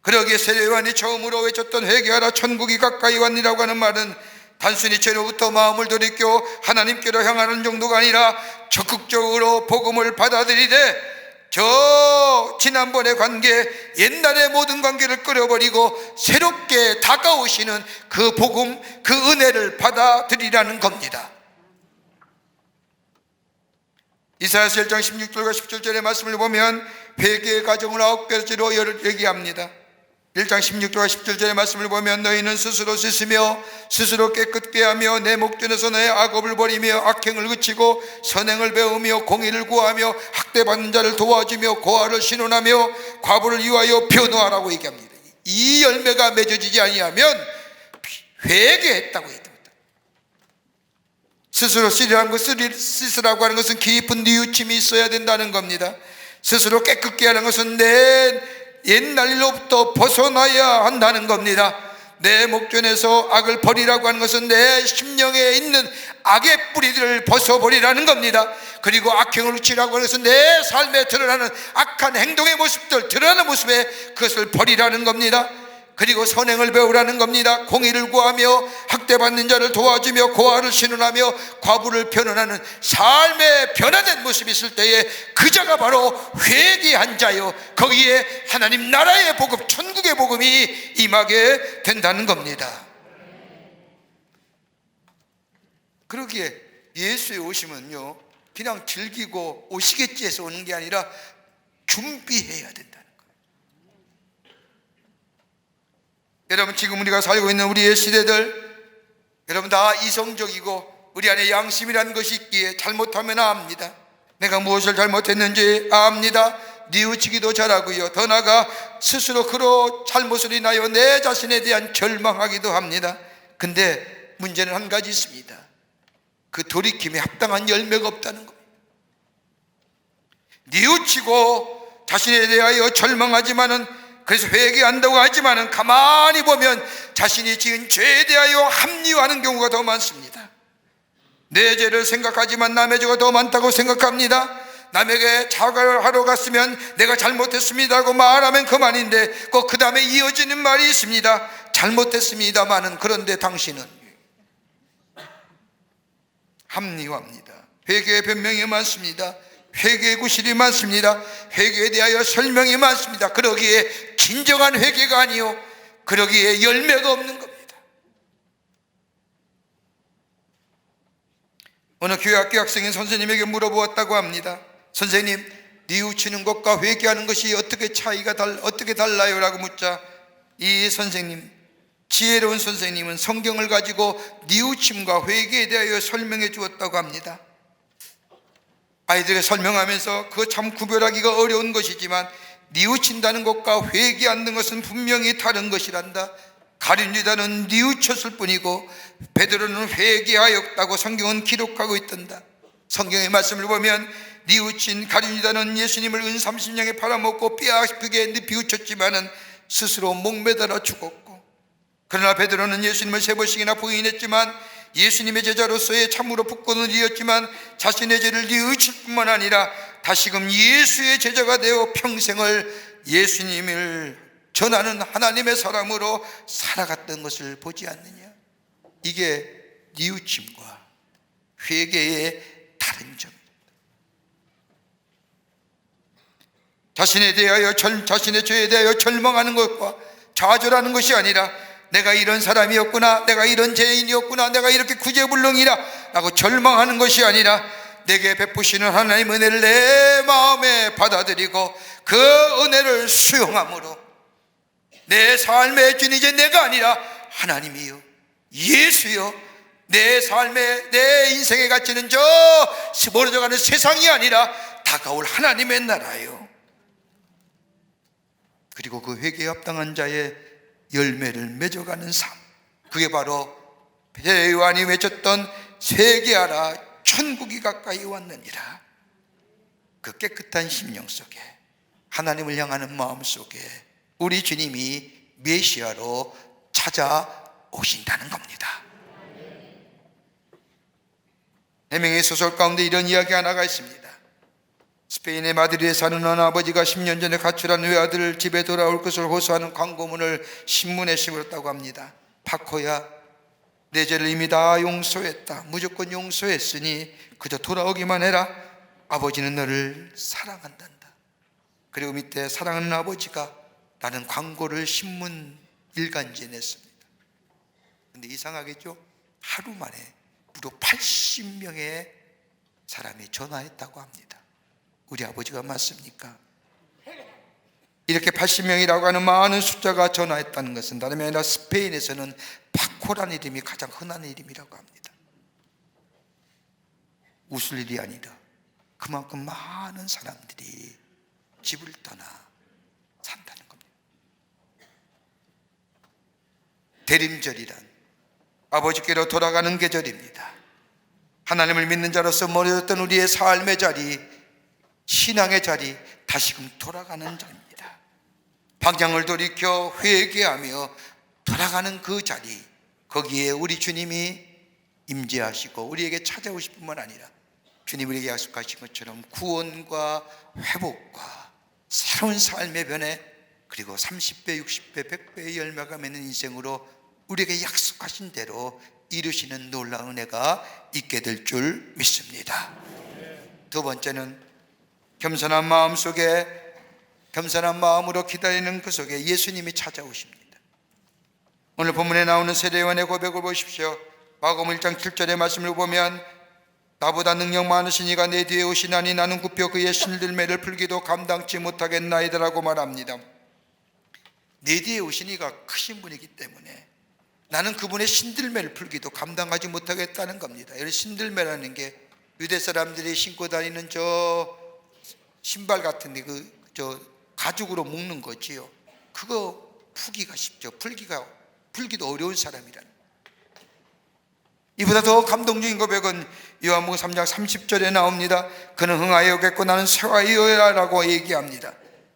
그러기에 세례 요한이 처음으로 외쳤던 회개하라 천국이 가까이 왔니라고 하는 말은 단순히 죄로부터 마음을 돌이켜 하나님께로 향하는 정도가 아니라 적극적으로 복음을 받아들이되 저 지난번의 관계, 옛날의 모든 관계를 끊어버리고 새롭게 다가오시는 그 복음, 그 은혜를 받아들이라는 겁니다. 이사야서 1장 16절과 17절의 말씀을 보면 회개의 과정을 9가지로 얘기합니다. 1장 16절과 17절의 말씀을 보면 너희는 스스로 씻으며 스스로 깨끗게 하며 내 목전에서 너의 악업을 버리며 악행을 그치고 선행을 배우며 공의를 구하며 학대받는 자를 도와주며 고아를 신원하며 과부를 위하여 변호하라고 얘기합니다. 이 열매가 맺어지지 아니하면 회개했다고 얘기합니다. 스스로 씻으라고 하는 것은 깊은 뉘우침이 있어야 된다는 겁니다. 스스로 깨끗게 하는 것은 내 옛날 일로부터 벗어나야 한다는 겁니다. 내 목전에서 악을 버리라고 하는 것은 내 심령에 있는 악의 뿌리들을 벗어버리라는 겁니다. 그리고 악행을 치라고 하는 것은 내 삶에 드러나는 악한 행동의 모습들, 드러나는 모습에 그것을 버리라는 겁니다. 그리고 선행을 배우라는 겁니다. 공의를 구하며 학대받는 자를 도와주며 고아를 신원하며 과부를 변호하는 삶의 변화된 모습이 있을 때에 그 자가 바로 회개한 자요, 거기에 하나님 나라의 복음, 천국의 복음이 임하게 된다는 겁니다. 그러기에 예수의 오심은요, 그냥 즐기고 오시겠지 해서 오는 게 아니라 준비해야 된다는 거예요. 여러분, 지금 우리가 살고 있는 우리의 시대들, 여러분 다 이성적이고 우리 안에 양심이라는 것이 있기에 잘못하면 압니다. 내가 무엇을 잘못했는지 압니다. 뉘우치기도 잘하고요, 더 나아가 스스로 그로 잘못을 인하여 내 자신에 대한 절망하기도 합니다. 근데 문제는 한 가지 있습니다. 그 돌이킴에 합당한 열매가 없다는 겁니다. 뉘우치고 자신에 대하여 절망하지만은, 그래서 회개한다고 하지만은 가만히 보면 자신이 지은 죄에 대하여 합리화하는 경우가 더 많습니다. 내 죄를 생각하지만 남의 죄가 더 많다고 생각합니다. 남에게 사과를 하러 갔으면 내가 잘못했습니다 하고 말하면 그만인데 꼭 그 다음에 이어지는 말이 있습니다. 잘못했습니다마는, 그런데 당신은 합리화합니다. 회개의 변명이 많습니다. 회개의 구실이 많습니다. 회개에 대하여 설명이 많습니다. 그러기에 진정한 회개가 아니요, 그러기에 열매가 없는 겁니다. 어느 교회 학교 학생이 선생님에게 물어보았다고 합니다. 선생님, 뉘우치는 것과 회개하는 것이 어떻게 달라요? 라고 묻자 이 선생님, 지혜로운 선생님은 성경을 가지고 뉘우침과 회개에 대하여 설명해 주었다고 합니다. 아이들에게 설명하면서 그거 참 구별하기가 어려운 것이지만, 뉘우친다는 것과 회개하는 것은 분명히 다른 것이란다. 가룟유다는 뉘우쳤을 뿐이고 베드로는 회개하였다고 성경은 기록하고 있단다. 성경의 말씀을 보면 뉘우친 가룟유다는 예수님을 은 30냥에 팔아먹고 뼈아프게 비웃쳤지만은 스스로 목매달아 죽었고, 그러나 베드로는 예수님을 3번씩이나 부인했지만 예수님의 제자로서의 참으로 굳건을 이었지만 자신의 죄를 뉘우칠 뿐만 아니라 다시금 예수의 제자가 되어 평생을 예수님을 전하는 하나님의 사람으로 살아갔던 것을 보지 않느냐. 이게 뉘우침과 회개의 다른 점입니다. 자신의 죄에 대하여 절망하는 것과 좌절하는 것이 아니라 내가 이런 사람이었구나, 내가 이런 죄인이었구나, 내가 이렇게 구제불능이라 라고 절망하는 것이 아니라 내게 베푸시는 하나님의 은혜를 내 마음에 받아들이고 그 은혜를 수용함으로 내 삶의 주인, 이제 내가 아니라 하나님이요, 예수요, 내 삶의, 내 인생의 가치는 저 멀어져가는 세상이 아니라 다가올 하나님의 나라요. 그리고 그 회개에 합당한 자의 열매를 맺어가는 삶, 그게 바로 요한이 외쳤던 회개하라, 천국이 가까이 왔느니라. 그 깨끗한 심령 속에, 하나님을 향하는 마음 속에 우리 주님이 메시아로 찾아오신다는 겁니다. 해명의 소설 가운데 이런 이야기 하나가 있습니다. 스페인의 마드리드에 사는 어느 아버지가 10년 전에 가출한 외아들 집에 돌아올 것을 호소하는 광고문을 신문에 심었다고 합니다. 파코야, 내 죄를 이미 다 용서했다. 무조건 용서했으니 그저 돌아오기만 해라. 아버지는 너를 사랑한단다. 그리고 밑에 사랑하는 아버지가 라는 광고를 신문 일간지에 냈습니다. 근데 이상하겠죠? 하루 만에 무려 80명의 사람이 전화했다고 합니다. 우리 아버지가 맞습니까? 이렇게 80명이라고 하는 많은 숫자가 전화했다는 것은 다름이 아니라 스페인에서는 파코라는 이름이 가장 흔한 이름이라고 합니다. 웃을 일이 아니라 그만큼 많은 사람들이 집을 떠나 산다는 겁니다. 대림절이란 아버지께로 돌아가는 계절입니다. 하나님을 믿는 자로서 멀어졌던 우리의 삶의 자리, 신앙의 자리, 다시금 돌아가는 자리입니다. 방향을 돌이켜 회개하며 돌아가는 그 자리, 거기에 우리 주님이 임재하시고 우리에게 찾아오실 뿐만 아니라 주님이 우리에게 약속하신 것처럼 구원과 회복과 새로운 삶의 변해, 그리고 30배, 60배, 100배의 열매가 맺는 인생으로 우리에게 약속하신 대로 이루시는 놀라운 은혜가 있게 될 줄 믿습니다. 두 번째는 겸손한 마음 속에, 겸손한 마음으로 기다리는 그 속에 예수님이 찾아오십니다. 오늘 본문에 나오는 세례요한의 고백을 보십시오. 마가복음 1장 7절의 말씀을 보면 나보다 능력 많으신 이가 내 뒤에 오시나니 나는 굽혀 그의 신들매를 풀기도 감당치 못하겠나이다라고 말합니다. 내 뒤에 오신 이가 크신 분이기 때문에 나는 그분의 신들매를 풀기도 감당하지 못하겠다는 겁니다. 여기 신들매라는 게 유대 사람들이 신고 다니는 저 신발 같은데 저 가죽으로 묶는 거지요. 그거 풀기가 쉽죠. 풀기도 어려운 사람이라는. 이보다 더 감동적인 고백은 요한복음 3장 30절에 나옵니다. 그는 흥하여 오겠고 나는 쇠하여야 라고 얘기합니다.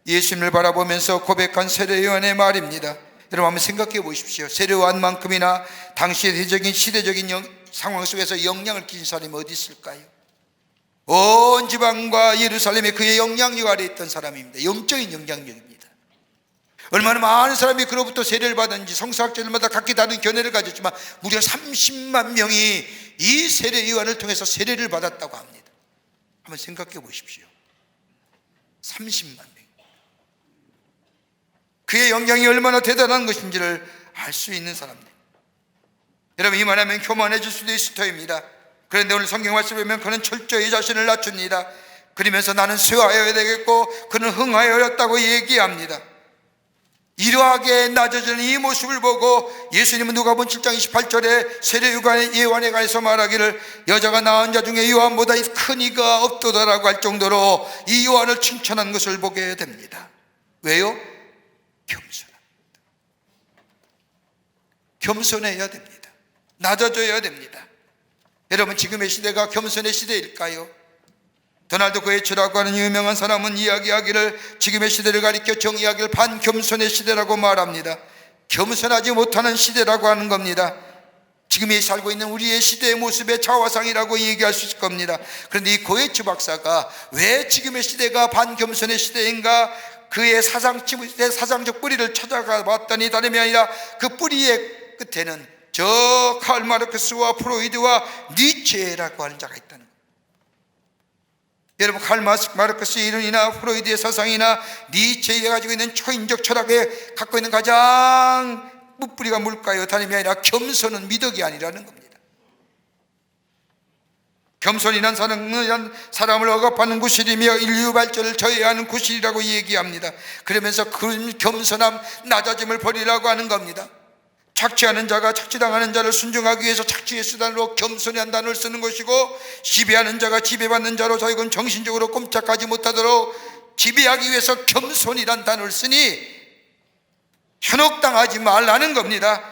예수님을 바라보면서 고백한 세례요한의 말입니다. 여러분 한번 생각해 보십시오. 세례요한만큼이나 당시의 대적인 시대적인 상황 속에서 영향을 끼친 사람이 어디 있을까요? 온 지방과 예루살렘에 그의 영향력 아래 있던 사람입니다. 영적인 영향력입니다. 얼마나 많은 사람이 그로부터 세례를 받았는지 성서학자들마다 각기 다른 견해를 가졌지만 무려 30만 명이 이 세례 요한을 통해서 세례를 받았다고 합니다. 한번 생각해 보십시오. 30만 명. 그의 영향이 얼마나 대단한 것인지를 알 수 있는 사람들. 여러분 이만하면 교만해질 수도 있을 터입니다. 그런데 오늘 성경 말씀을 보면 그는 철저히 자신을 낮춥니다. 그러면서 나는 쇠하여야 되겠고 그는 흥하여였다고 얘기합니다. 이러하게 낮아지는 이 모습을 보고 예수님은 누가복음 7장 28절에 세례요한의 예언에 관해서 말하기를 여자가 낳은 자 중에 요한보다 큰 이가 없도다라고 할 정도로 이 요한을 칭찬한 것을 보게 됩니다. 왜요? 겸손합니다. 겸손해야 됩니다. 낮아져야 됩니다. 여러분 지금의 시대가 겸손의 시대일까요? 도널드 고에츠라고 하는 유명한 사람은 이야기하기를 지금의 시대를 가리켜 정의하기를 반겸손의 시대라고 말합니다. 겸손하지 못하는 시대라고 하는 겁니다. 지금 살고 있는 우리의 시대의 모습의 자화상이라고 얘기할 수 있을 겁니다. 그런데 이 고에츠 박사가 왜 지금의 시대가 반겸손의 시대인가, 그의 사상적 뿌리를 찾아가 봤더니 다름이 아니라 그 뿌리의 끝에는 저 칼 마르크스와 프로이드와 니체라고 하는 자가 있다는 겁니다. 여러분 칼 마르크스의 이론이나 프로이드의 사상이나 니체가 가지고 있는 초인적 철학에 갖고 있는 가장 뿌리가 뭘까요? 다름이 아니라 겸손은 미덕이 아니라는 겁니다. 겸손이란 사람을 억압하는 구실이며 인류 발전을 저해하는 구실이라고 얘기합니다. 그러면서 그 겸손함, 낮아짐을 버리라고 하는 겁니다. 착취하는 자가 착취당하는 자를 순종하기 위해서 착취의 수단으로 겸손이라는 단어를 쓰는 것이고, 지배하는 자가 지배받는 자로 자기는 정신적으로 꼼짝하지 못하도록 지배하기 위해서 겸손이라는 단어를 쓰니 현혹당하지 말라는 겁니다.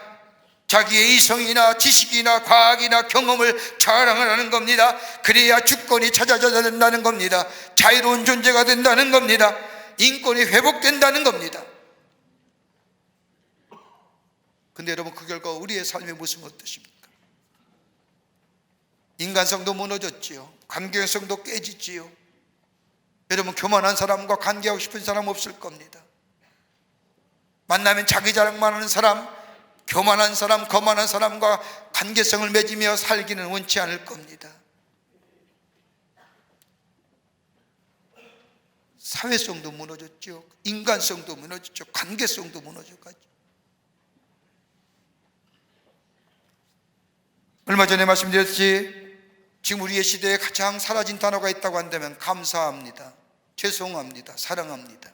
자기의 이성이나 지식이나 과학이나 경험을 자랑을 하는 겁니다. 그래야 주권이 찾아져야 된다는 겁니다. 자유로운 존재가 된다는 겁니다. 인권이 회복된다는 겁니다. 근데 여러분 그 결과 우리의 삶의 모습은 어떠십니까? 인간성도 무너졌지요. 관계성도 깨지지요. 여러분 교만한 사람과 관계하고 싶은 사람 없을 겁니다. 만나면 자기 자랑만 하는 사람, 교만한 사람, 거만한 사람과 관계성을 맺으며 살기는 원치 않을 겁니다. 사회성도 무너졌죠. 인간성도 무너졌죠. 관계성도 무너져가지고. 얼마 전에 말씀드렸지, 지금 우리의 시대에 가장 사라진 단어가 있다고 한다면 감사합니다, 죄송합니다, 사랑합니다.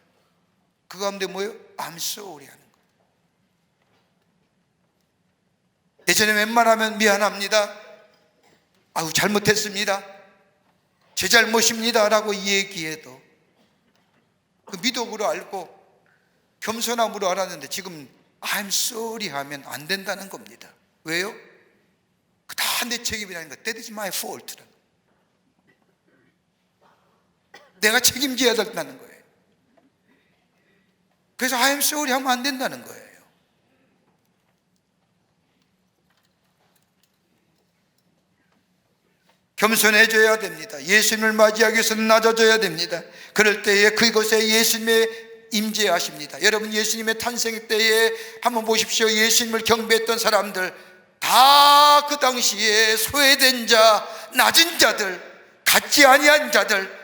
그 가운데 뭐예요? I'm sorry 하는 거예요. 예전에 웬만하면 미안합니다, 아우 잘못했습니다, 제 잘못입니다 라고 얘기해도 그 미덕으로 알고 겸손함으로 알았는데 지금 I'm sorry 하면 안 된다는 겁니다. 왜요? 다 내 책임이라는 것. That is my fault. 내가 책임져야 된다는 거예요. 그래서 I am sorry 하면 안 된다는 거예요. 겸손해져야 됩니다. 예수님을 맞이하기 위해서는 낮아져야 됩니다. 그럴 때에 그곳에 예수님의 임재하십니다. 여러분, 예수님의 탄생 때에 한번 보십시오. 예수님을 경배했던 사람들 다 그 당시에 소외된 자, 낮은 자들, 같지 아니한 자들,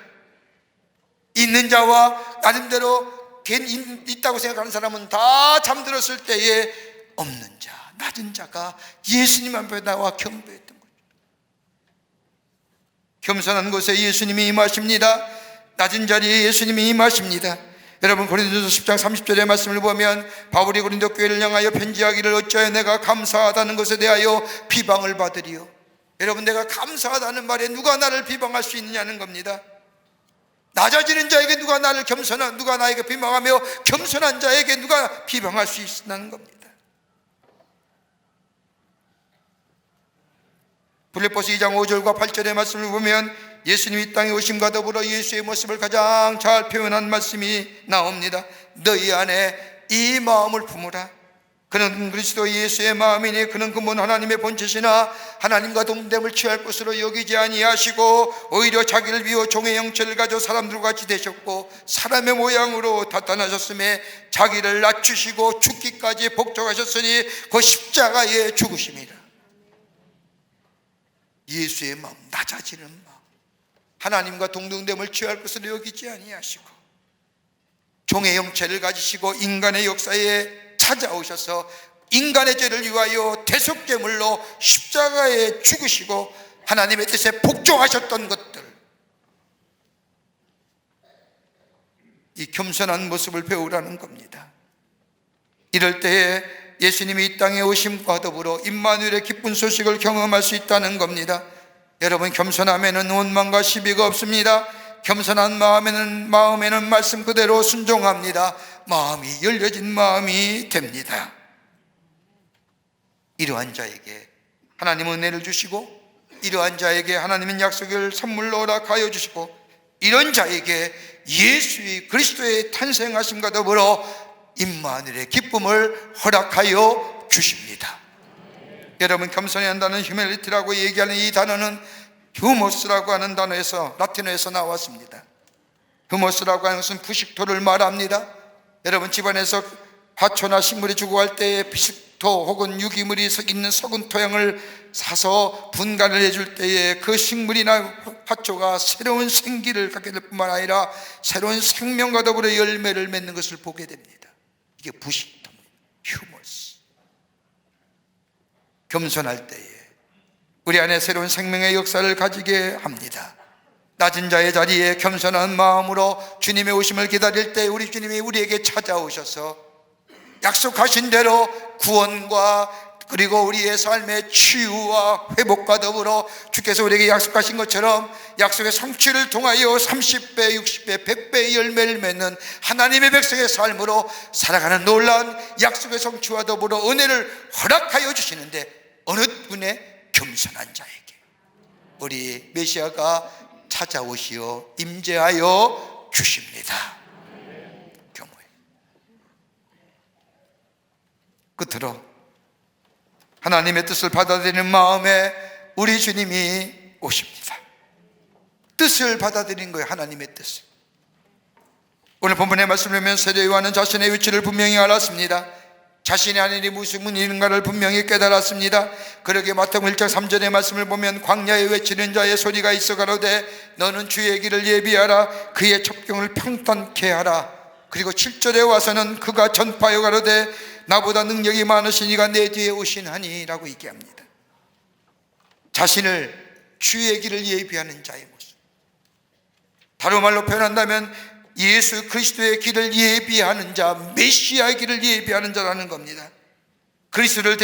있는 자와 나름대로 있다고 생각하는 사람은 다 잠들었을 때에 없는 자, 낮은 자가 예수님 앞에 나와 경배했던 거죠. 겸손한 곳에 예수님이 임하십니다. 낮은 자리에 예수님이 임하십니다. 여러분, 고린도서 10장 30절의 말씀을 보면 바울이 고린도 교회를 향하여 편지하기를 어찌하여 내가 감사하다는 것에 대하여 비방을 받으리요. 여러분, 내가 감사하다는 말에 누가 나를 비방할 수 있느냐는 겁니다. 낮아지는 자에게 누가 나에게 비방하며 겸손한 자에게 누가 비방할 수 있다는 겁니다. 빌립보서 2장 5절과 8절의 말씀을 보면 예수님이 이 땅에 오심과 더불어 예수의 모습을 가장 잘 표현한 말씀이 나옵니다. 너희 안에 이 마음을 품으라. 그는 그리스도 예수의 마음이니 그는 근본 하나님의 본체시나 하나님과 동됨을 취할 것으로 여기지 아니하시고 오히려 자기를 비워 종의 형체를 가져 사람들과 같이 되셨고 사람의 모양으로 나타나셨음에 자기를 낮추시고 죽기까지 복종하셨으니 그 십자가에 죽으심이라. 예수의 마음, 낮아지는 마음, 하나님과 동등됨을 취할 것으로 여기지 아니하시고 종의 형체를 가지시고 인간의 역사에 찾아오셔서 인간의 죄를 위하여 대속제물로 십자가에 죽으시고 하나님의 뜻에 복종하셨던 것들, 이 겸손한 모습을 배우라는 겁니다. 이럴 때에 예수님이 이 땅에 오심과 더불어 임마누엘의 기쁜 소식을 경험할 수 있다는 겁니다. 여러분, 겸손함에는 원망과 시비가 없습니다. 겸손한 마음에는 말씀 그대로 순종합니다. 마음이 열려진 마음이 됩니다. 이러한 자에게 하나님은 은혜를 주시고 이러한 자에게 하나님은 약속을 선물로 허락하여 주시고 이런 자에게 예수의 그리스도의 탄생하심과 더불어 임마누엘의 기쁨을 허락하여 주십니다. 여러분, 겸손해야 한다는 휴밀리티라고 얘기하는 이 단어는 휴모스라고 하는 단어에서 라틴어에서 나왔습니다. 휴모스라고 하는 것은 부식토를 말합니다. 여러분, 집안에서 화초나 식물이 죽어갈 때에 부식토 혹은 유기물이 있는 썩은 토양을 사서 분간을 해줄 때에 그 식물이나 화초가 새로운 생기를 갖게 될 뿐만 아니라 새로운 생명과 더불어 열매를 맺는 것을 보게 됩니다. 이게 부식토입니다. 휴머스. 겸손할 때에 우리 안에 새로운 생명의 역사를 가지게 합니다. 낮은 자의 자리에 겸손한 마음으로 주님의 오심을 기다릴 때 우리 주님이 우리에게 찾아오셔서 약속하신 대로 구원과 그리고 우리의 삶의 치유와 회복과 더불어 주께서 우리에게 약속하신 것처럼 약속의 성취를 통하여 30배, 60배, 100배의 열매를 맺는 하나님의 백성의 삶으로 살아가는 놀라운 약속의 성취와 더불어 은혜를 허락하여 주시는데, 어느 분의 겸손한 자에게 우리 메시아가 찾아오시어 임재하여 주십니다. 경호해. 끝으로 하나님의 뜻을 받아들이는 마음에 우리 주님이 오십니다. 뜻을 받아들이는 거예요. 하나님의 뜻을. 오늘 본문의 말씀을 보면 세례 요한은 자신의 위치를 분명히 알았습니다. 자신이 아닌 일이 무슨 일인가를 분명히 깨달았습니다. 그러게 마태복음 1장 3절의 말씀을 보면 광야에 외치는 자의 소리가 있어 가로되 너는 주의 길을 예비하라, 그의 첩경을 평탄케 하라. 그리고 7절에 와서는 그가 전파하여 가로되 나보다 능력이 많으시니가 내 뒤에 오시나니 라고 얘기합니다. 자신을 주의 길을 예비하는 자의 모습, 다른 말로 표현한다면 예수 그리스도의 길을 예비하는 자, 메시아의 길을 예비하는 자라는 겁니다. 그리스도를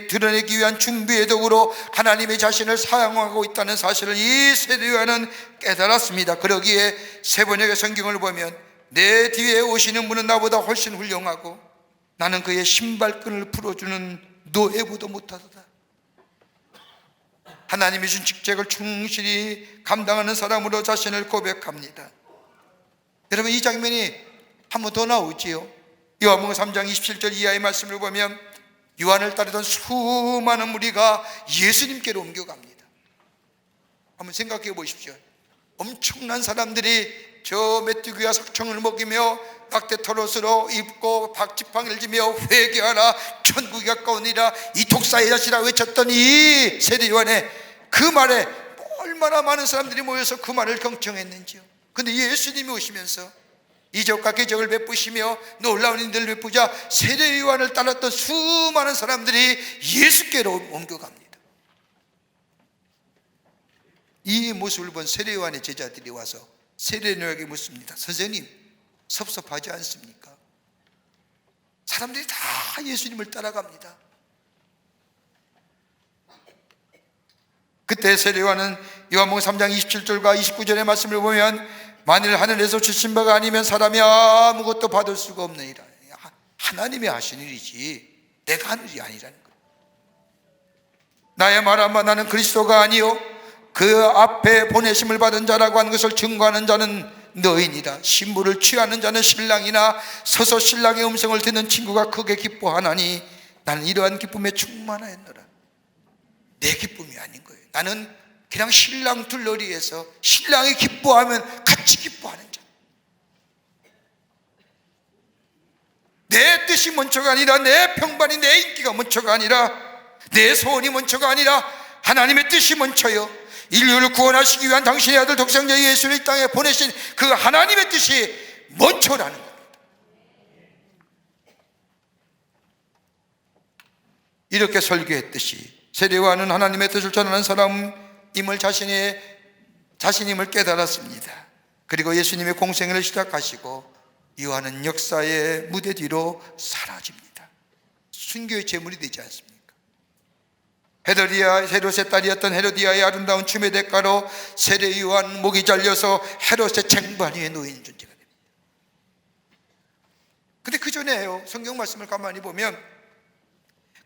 드러내기 위한 준비의 도구로 하나님의 자신을 사용하고 있다는 사실을 이 세례 요한은 깨달았습니다. 그러기에 세 번역의 성경을 보면 내 뒤에 오시는 분은 나보다 훨씬 훌륭하고 나는 그의 신발끈을 풀어주는 노예보도 못하도다. 하나님이 주신 직책을 충실히 감당하는 사람으로 자신을 고백합니다. 여러분, 이 장면이 한 번 더 나오지요. 요한복음 3장 27절 이하의 말씀을 보면 요한을 따르던 수많은 무리가 예수님께로 옮겨갑니다. 한번 생각해 보십시오. 엄청난 사람들이 저 메뚜기와 석청을 먹이며 낙태 털옷으로 입고 박지팡이를 지며 회개하라, 천국이 가까우니라, 이 독사의 자식이라 외쳤던 이 세례 요한의 그 말에 얼마나 많은 사람들이 모여서 그 말을 경청했는지요. 그런데 예수님이 오시면서 이적과 기적을 베푸시며 놀라운 일들을 베푸자 세례 요한을 따랐던 수많은 사람들이 예수께로 옮겨갑니다. 이 모습을 본 세례 요한의 제자들이 와서 세례 요한에게 묻습니다. 선생님, 섭섭하지 않습니까? 사람들이 다 예수님을 따라갑니다. 그때 세례 요한은 요한복음 3장 27절과 29절의 말씀을 보면 만일 하늘에서 주신 바가 아니면 사람이 아무것도 받을 수가 없느니라. 하나님이 하신 일이지 내가 하는 일이 아니라는 거예요. 나의 말 한마 나는 그리스도가 아니요 그 앞에 보내심을 받은 자라고 하는 것을 증거하는 자는 너희니라. 신부를 취하는 자는 신랑이나 서서 신랑의 음성을 듣는 친구가 크게 기뻐하나니 나는 이러한 기쁨에 충만하였노라. 내 기쁨이 아닌 거예요. 나는 그냥 신랑 둘러리에서 신랑이 기뻐하면 같이 기뻐하는 자. 내 뜻이 먼저가 아니라, 내 평판이, 내 인기가 먼저가 아니라, 내 소원이 먼저가 아니라 하나님의 뜻이 먼저요, 인류를 구원하시기 위한 당신의 아들 독생자 예수를 이 땅에 보내신 그 하나님의 뜻이 먼저라는 겁니다. 이렇게 설교했듯이 세례 요한은 하나님의 뜻을 전하는 사람임을 자신임을 깨달았습니다. 그리고 예수님의 공생애를 시작하시고 요한은 역사의 무대 뒤로 사라집니다. 순교의 제물이 되지 않습니까? 헤롯의 딸이었던 헤로디아의 아름다운 춤의 대가로 세례 요한 목이 잘려서 헤롯의 쟁반 위에 놓인 존재가 됩니다. 근데 그 전에요, 성경 말씀을 가만히 보면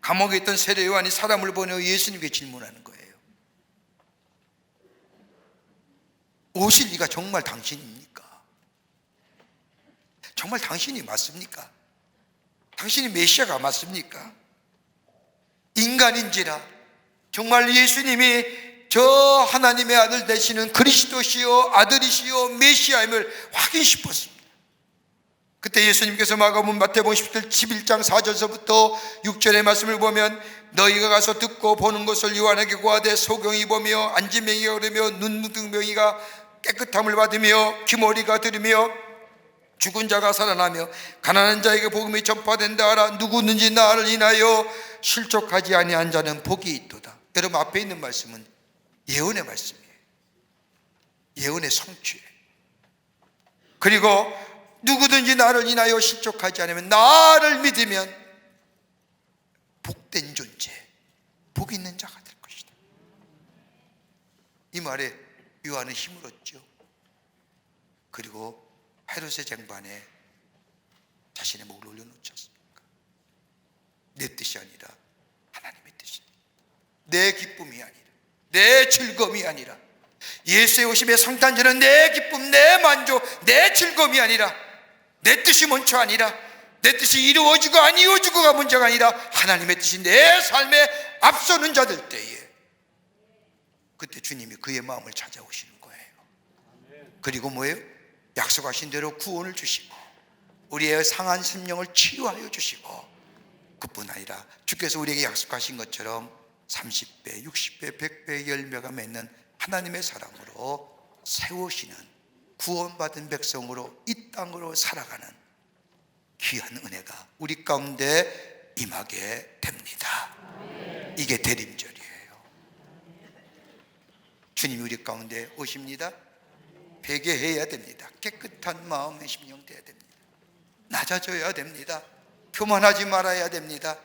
감옥에 있던 세례 요한이 사람을 보내어 예수님께 질문하는 거예요. 오실 이가 정말 당신입니까? 정말 당신이 맞습니까? 당신이 메시아가 맞습니까? 인간인지라 정말 예수님이 저 하나님의 아들 되시는 그리스도시요 아들이시요 메시아임을 확인 싶었습니다. 그때 예수님께서 마가복음 마태복음 11장 4절서부터 6절의 말씀을 보면 너희가 가서 듣고 보는 것을 요한에게 고하되 소경이 보며 안진뱅이가 오르며 눈무등병이가 깨끗함을 받으며 귀머리가 들으며 죽은 자가 살아나며 가난한 자에게 복음이 전파된다 하라. 누구든지 나를 인하여 실족하지 아니한 자는 복이 있도다. 여러분, 앞에 있는 말씀은 예언의 말씀이에요. 예언의 성취예요. 그리고 누구든지 나를 인하여 실족하지 않으면, 나를 믿으면 복된 존재, 복 있는 자가 될 것이다. 이 말에 요한은 힘을 얻죠. 그리고 헤롯의 쟁반에 자신의 목을 올려놓지 않습니까? 내 뜻이 아니라 하나님의 뜻입니다. 내 기쁨이 아니라, 내 즐거움이 아니라, 예수의 오심의 성탄절은 내 기쁨, 내 만족, 내 즐거움이 아니라, 내 뜻이 먼저 아니라, 내 뜻이 이루어지고 안 이루어지고가 문제가 아니라 하나님의 뜻이 내 삶에 앞서는 자들 때에 그때 주님이 그의 마음을 찾아오시는 거예요. 그리고 뭐예요? 약속하신 대로 구원을 주시고 우리의 상한 심령을 치유하여 주시고, 그뿐 아니라 주께서 우리에게 약속하신 것처럼 30배, 60배, 100배의 열매가 맺는 하나님의 사랑으로 세우시는 구원받은 백성으로 이 땅으로 살아가는 귀한 은혜가 우리 가운데 임하게 됩니다. 이게 대림절이에요. 주님이 우리 가운데 오십니다. 회개해야 됩니다. 깨끗한 마음의 심령 되어야 됩니다. 낮아져야 됩니다. 교만하지 말아야 됩니다.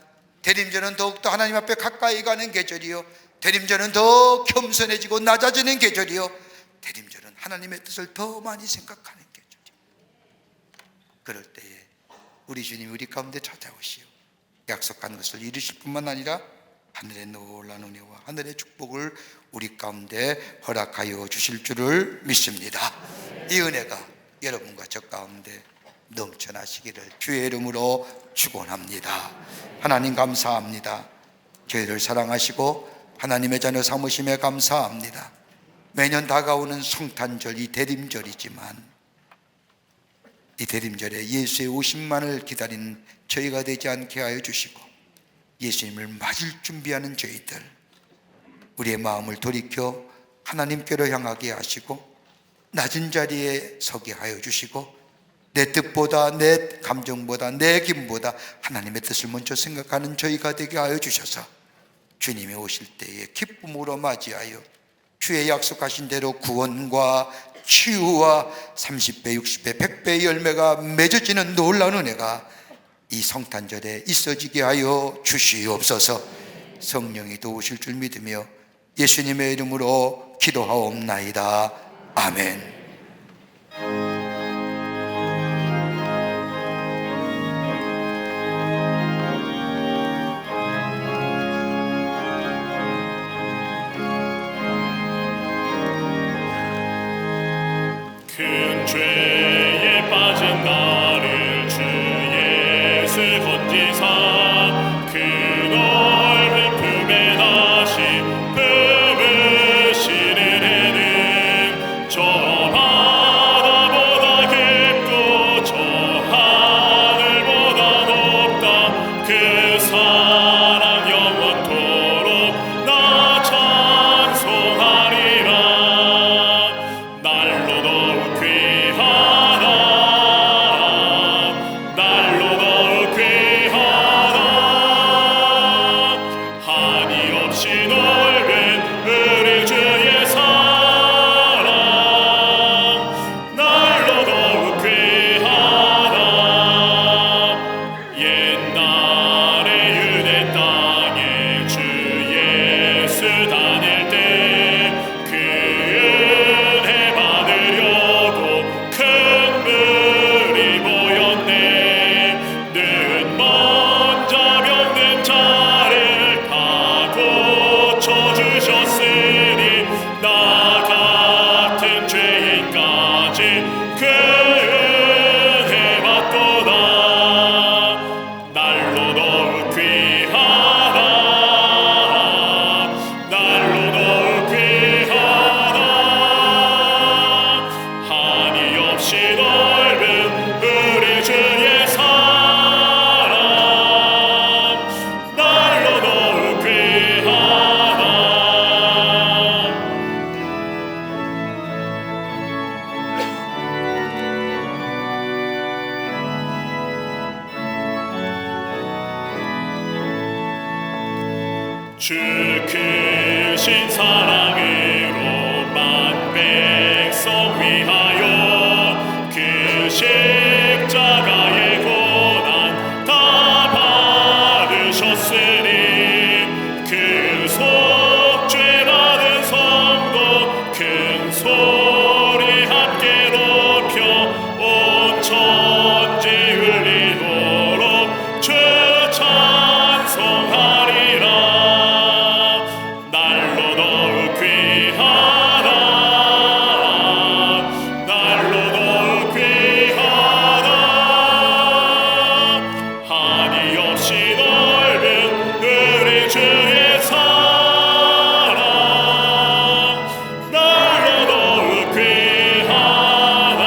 대림절은 더욱더 하나님 앞에 가까이 가는 계절이요, 대림절은 더 겸손해지고 낮아지는 계절이요, 대림절은 하나님의 뜻을 더 많이 생각하는 계절이요. 그럴 때에 우리 주님이 우리 가운데 찾아오시오 약속한 것을 이루실 뿐만 아니라 하늘의 놀라운 은혜와 하늘의 축복을 우리 가운데 허락하여 주실 줄을 믿습니다. 이 은혜가 여러분과 저 가운데 넘쳐나시기를 주의 이름으로 축원합니다. 하나님 감사합니다. 저희를 사랑하시고 하나님의 자녀 삼으심에 감사합니다. 매년 다가오는 성탄절, 이 대림절이지만 이 대림절에 예수의 오심만을 기다리는 저희가 되지 않게 하여 주시고 예수님을 맞을 준비하는 저희들, 우리의 마음을 돌이켜 하나님께로 향하게 하시고 낮은 자리에 서게 하여 주시고 내 뜻보다, 내 감정보다, 내 기분보다 하나님의 뜻을 먼저 생각하는 저희가 되게 하여 주셔서 주님이 오실 때에 기쁨으로 맞이하여 주의 약속하신 대로 구원과 치유와 30배, 60배, 100배의 열매가 맺어지는 놀라운 은혜가 이 성탄절에 있어지게 하여 주시옵소서. 성령이 도우실 줄 믿으며 예수님의 이름으로 기도하옵나이다. 아멘. 큰 죄에 빠진 나를 주 예수 건지사 그 넓은 품에 다시 품으시는 애는 저 바다보다 깊고 저 하늘보다 높다. 그 사랑 영원토록 나 찬송하리라. 날로 더욱 귀하다. 날로 더욱 귀하다. 한이 없이 넓은 우리 주의 사랑. 날로 더욱 귀하다. 옛날에 유대 땅에 주 예수 다닐 때 그 은혜 받으려고 큰 물이 모였네. 눈 먼저 병든 자를 다 고쳐주셨으니 나 같은 죄인까지 그 은혜 받도다. 날로 더욱 귀하다. 날로 더욱 귀하다. 한이 없이 넓은 우리 주의 사랑. 날로 더욱 귀하다. 주 크신 사랑으로 만 백성 위하여 그 십자가의 고난 다 받으셨으니 그 속죄 받은 성도 큰 소리 함께 높여 온 천지 울리도록 주 찬송하리라. 날로 더욱 귀하다. 날로 더욱 귀하다. 한이 없이 넓은 우리 주의 사랑. 날로 더욱 귀하다.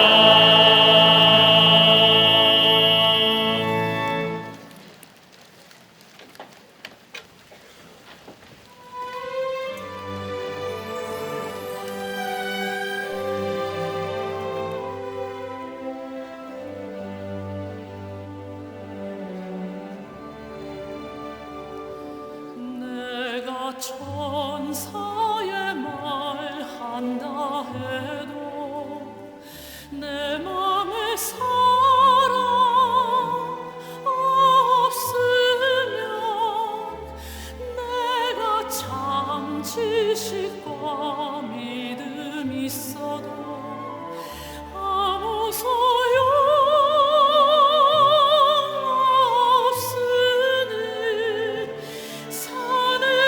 내가 천사의 말 한다 해도 내 맘에 사랑 없으면 내가 참 지식과 믿음 있어도 아무 소용 없으니 산을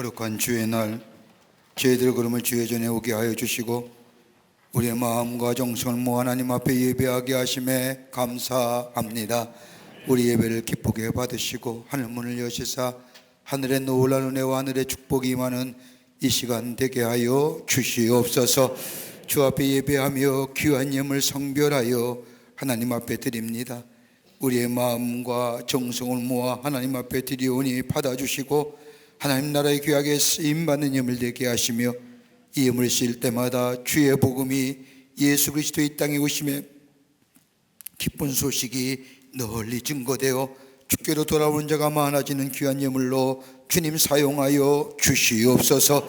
거룩한 주의 날 저희들 걸음을 주의 전에 오게 하여 주시고 우리의 마음과 정성을 모아 하나님 앞에 예배하게 하심에 감사합니다. 우리 예배를 기쁘게 받으시고 하늘문을 여시사 하늘의 놀라운 은혜와 하늘의 축복이 임하는 이 시간 되게 하여 주시옵소서. 주 앞에 예배하며 귀한 예물 성별하여 하나님 앞에 드립니다. 우리의 마음과 정성을 모아 하나님 앞에 드리오니 받아주시고 하나님 나라의 귀하게 쓰임받는 예물 되게 하시며 이 예물을 쓰일 때마다 주의 복음이 예수 그리스도 이 땅에 오심에 기쁜 소식이 널리 증거되어 주께로 돌아오는 자가 많아지는 귀한 예물로 주님 사용하여 주시옵소서.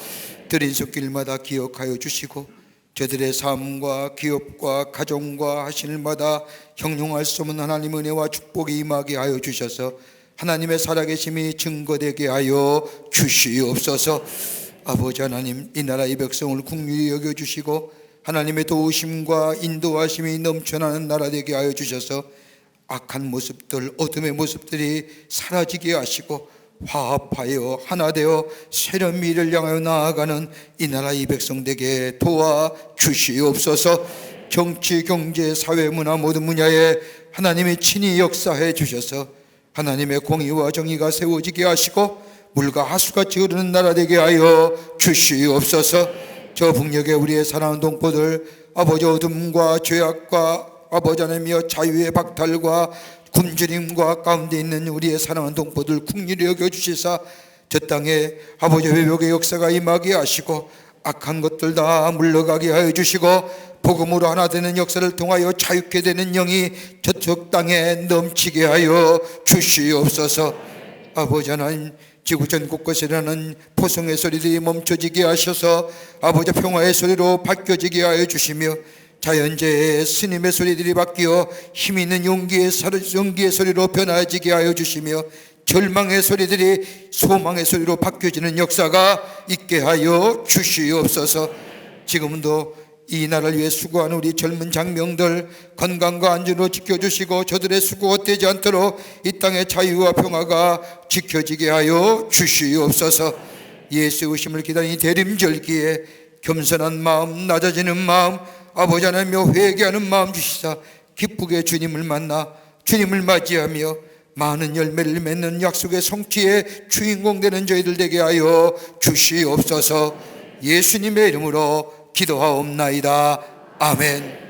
드린 손길마다 기억하여 주시고 저들의 삶과 기업과 가정과 하시는 일마다 형용할 수 없는 하나님 은혜와 축복이 임하게 하여 주셔서 하나님의 살아계심이 증거되게 하여 주시옵소서. 아버지 하나님, 이 나라 이 백성을 긍휼히 여겨주시고 하나님의 도우심과 인도하심이 넘쳐나는 나라 되게 하여 주셔서 악한 모습들, 어둠의 모습들이 사라지게 하시고 화합하여 하나 되어 새로운 미래를 향하여 나아가는 이 나라 이 백성 되게 도와주시옵소서. 정치, 경제, 사회, 문화 모든 분야에 하나님이 친히 역사해 주셔서 하나님의 공의와 정의가 세워지게 하시고 물과 하수같이 흐르는 나라 되게 하여 주시옵소서. 저 북녘에 우리의 사랑하는 동포들 아버지 어둠과 죄악과 아버지 하나님이여 자유의 박탈과 굶주림과 가운데 있는 우리의 사랑하는 동포들 긍휼히 여겨주시사 저 땅에 아버지 회복의 역사가 임하게 하시고 악한 것들 다 물러가게 하여 주시고 복음으로 하나 되는 역사를 통하여 자유케 되는 영이 저쪽 땅에 넘치게 하여 주시옵소서. 아버지 하나님, 지구 전 곳곳에 일어나는 포성의 소리들이 멈춰지게 하셔서 아버지 평화의 소리로 바뀌어지게 하여 주시며 자연재해의 스님의 소리들이 바뀌어 힘있는 용기의 소리로 변화지게 하여 주시며 절망의 소리들이 소망의 소리로 바뀌어지는 역사가 있게 하여 주시옵소서. 지금도 이 나라를 위해 수고하는 우리 젊은 장병들 건강과 안전으로 지켜주시고 저들의 수고가 헛되지 않도록 이 땅의 자유와 평화가 지켜지게 하여 주시옵소서. 예수 오심을 기다리는 대림절기에 겸손한 마음, 낮아지는 마음, 아버지 하나님여 회개하는 마음 주시사 기쁘게 주님을 만나 주님을 맞이하며 많은 열매를 맺는 약속의 성취의 주인공 되는 저희들 되게 하여 주시옵소서. 예수님의 이름으로 기도하옵나이다. 아멘.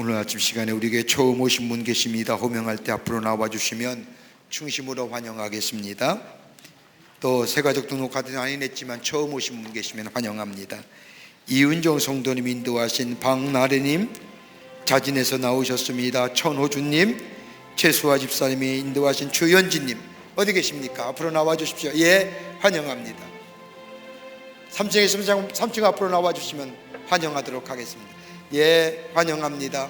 오늘 아침 시간에 우리에게 처음 오신 분 계십니다. 호명할 때 앞으로 나와주시면 충심으로 환영하겠습니다. 또 새가족 등록카드는 아닌 했지만 처음 오신 분 계시면 환영합니다. 이은정 성도님 인도하신 박나래님, 자진해서 나오셨습니다. 천호주님, 최수아 집사님이 인도하신 주연진님 어디 계십니까? 앞으로 나와주십시오. 예, 환영합니다. 3층에 있으면 3층 앞으로 나와주시면 환영하도록 하겠습니다. 예, 환영합니다.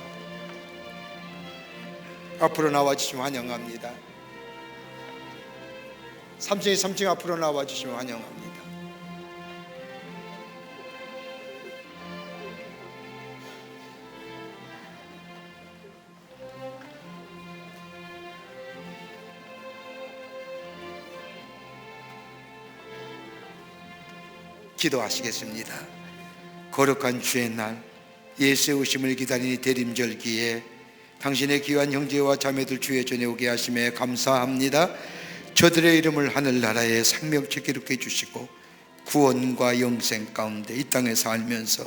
앞으로 나와주시면 환영합니다. 3층 앞으로 나와주시면 환영합니다. 기도하시겠습니다. 거룩한 주의 날 예수의 오심을 기다리니 대림절기에 당신의 귀한 형제와 자매들 주의 전에 오게 하심에 감사합니다. 저들의 이름을 하늘나라에 생명체 기록해 주시고 구원과 영생 가운데 이 땅에 살면서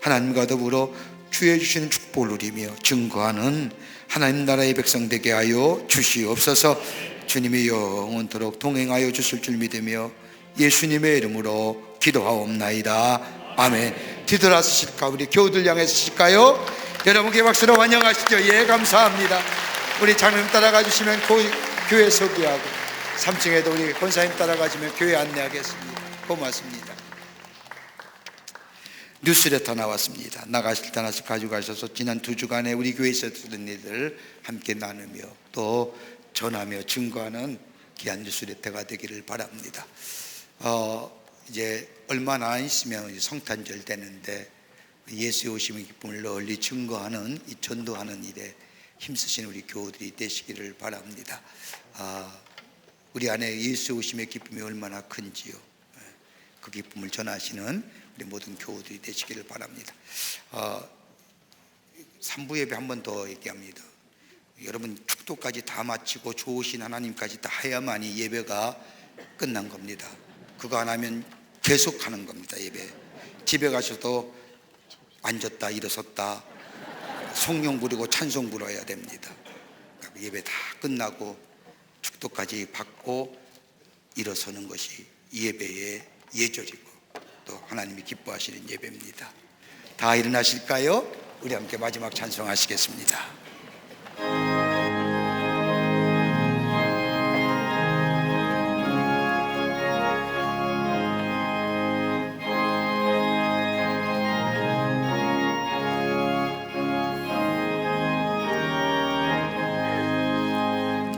하나님과 더불어 주의 주시는 축복을 누리며 증거하는 하나님 나라의 백성 되게 하여 주시옵소서. 주님이 영원토록 동행하여 주실 줄 믿으며 예수님의 이름으로 기도하옵나이다. 아멘. 뒤돌아서실까? 우리 교우들 향해서 실까요? 여러분께 박수로 환영하시죠. 예, 감사합니다. 우리 장로님 따라가 주시면 교회 소개하고 3층에도 우리 권사님 따라가시면 교회 안내하겠습니다. 고맙습니다. 뉴스레터 나왔습니다. 나가실 때 하나씩 가져가셔서 지난 2주간에 우리 교회에 있었던 일을 함께 나누며 또 전하며 증거하는 귀한 뉴스레터가 되기를 바랍니다. 이제 얼마나 안 있으면 성탄절 되는데 예수의 오심의 기쁨을 널리 증거하는 이 전도하는 일에 힘쓰신 우리 교우들이 되시기를 바랍니다. 우리 안에 예수의 오심의 기쁨이 얼마나 큰지요. 그 기쁨을 전하시는 우리 모든 교우들이 되시기를 바랍니다. 3부 예배 한 번 더 얘기합니다. 여러분 축도까지 다 마치고 좋으신 하나님까지 다 해야만이 예배가 끝난 겁니다. 그거 안 하면 계속 하는 겁니다. 예배 집에 가셔도 앉았다 일어섰다 성령 부르고 찬송 부르어야 됩니다. 예배 다 끝나고 축도까지 받고 일어서는 것이 예배의 예절이고 또 하나님이 기뻐하시는 예배입니다. 다 일어나실까요? 우리 함께 마지막 찬송하시겠습니다.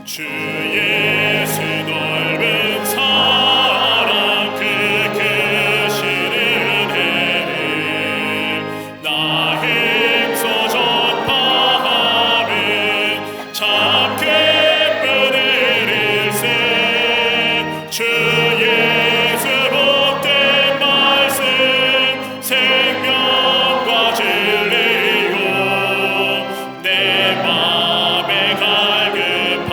주 예수 넓은 사랑 그 크신 은혜를 나 힘써 전파하는 참 기쁜 일일세. 주 예수 복된 말씀 생명과 진리요 내 맘에 갈급함을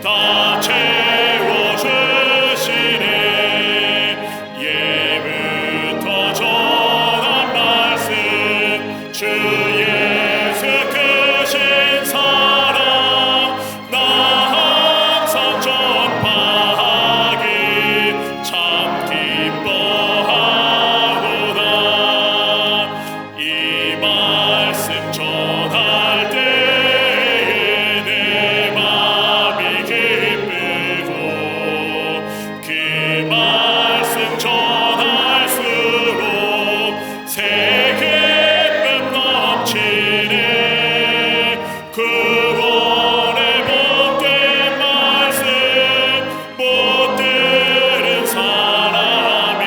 다 채워주시네. 예부터 전한 말씀 주 예수 크신 사랑 나 항상 전파하기 참 기뻐하도다. 이 말씀 전할 때에 내 맘이 기쁘고 그 말씀 전할수록 새 기쁨 넘치네. 구원의 복된 말씀 못 들은 사람이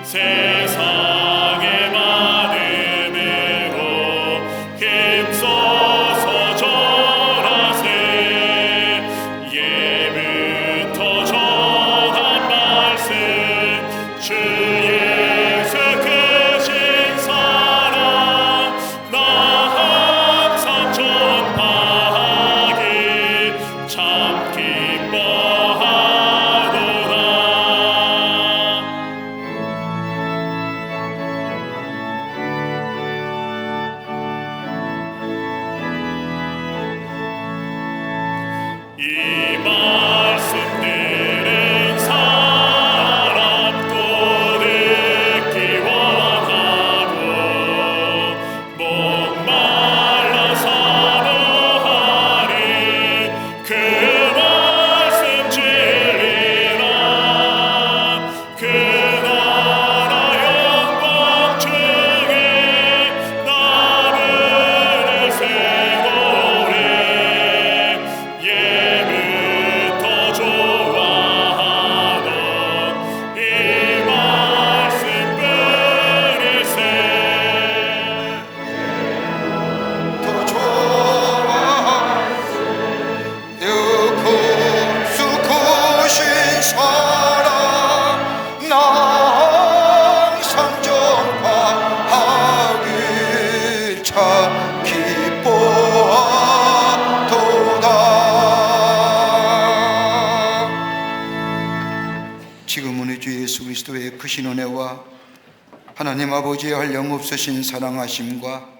세상의 많음으로 힘써서 전하세. 예부터 전한 말씀 주 예수 크신 사랑 나 항상 전파하기 참 기뻐하도다. 이 말씀 들은 사람 또 듣기 원하고 목말라 사모하니 그 말씀 진리라. 그 나라 영광 중에 나를 세우래. 예부터 좋아하던 이 말씀 뿐일세. 더 좋아하여 깊숙하신 사랑 나 항상 전파하길 참 기뻐하도다. 지금은 우리 주 예수 그리스도의 크신 은혜와 하나님 아버지의 한량없으신 사랑하심과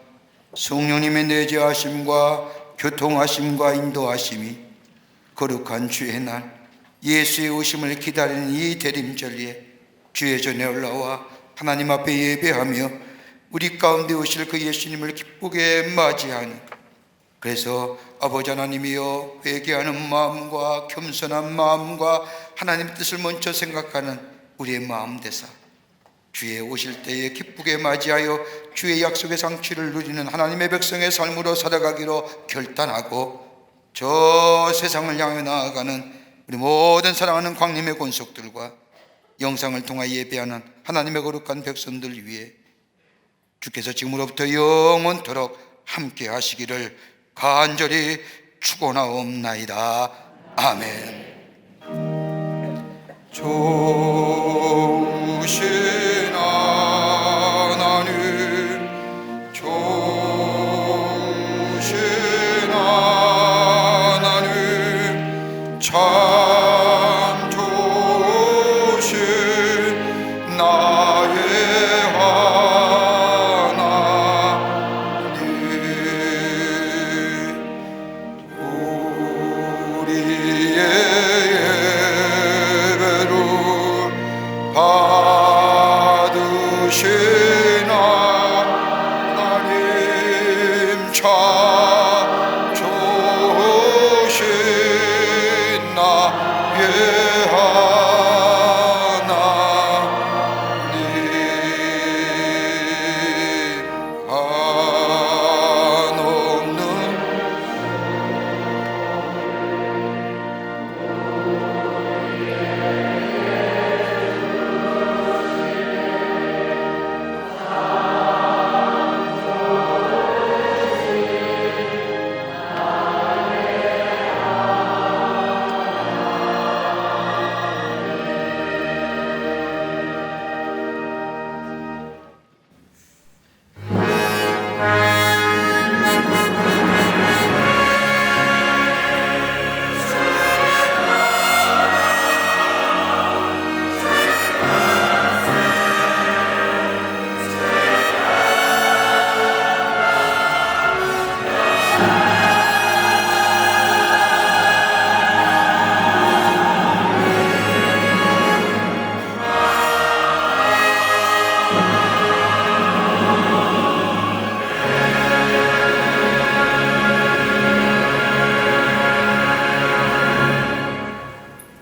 성령님의 내재하심과 교통하심과 인도하심이 거룩한 주의 날 예수의 오심을 기다리는 이 대림절기에 주의 전에 올라와 하나님 앞에 예배하며 우리 가운데 오실 그 예수님을 기쁘게 맞이하는, 그래서 아버지 하나님이여, 회개하는 마음과 겸손한 마음과 하나님의 뜻을 먼저 생각하는 우리의 마음 되사 주의 오실 때에 기쁘게 맞이하여 주의 약속의 상취를 누리는 하나님의 백성의 삶으로 살아가기로 결단하고, 저 세상을 향해 나아가는 우리 모든 사랑하는 광림의 권속들과 영상을 통하여 예배하는 하나님의 거룩한 백성들 위해 주께서 지금으로부터 영원토록 함께 하시기를 간절히 축원하옵나이다. 아멘.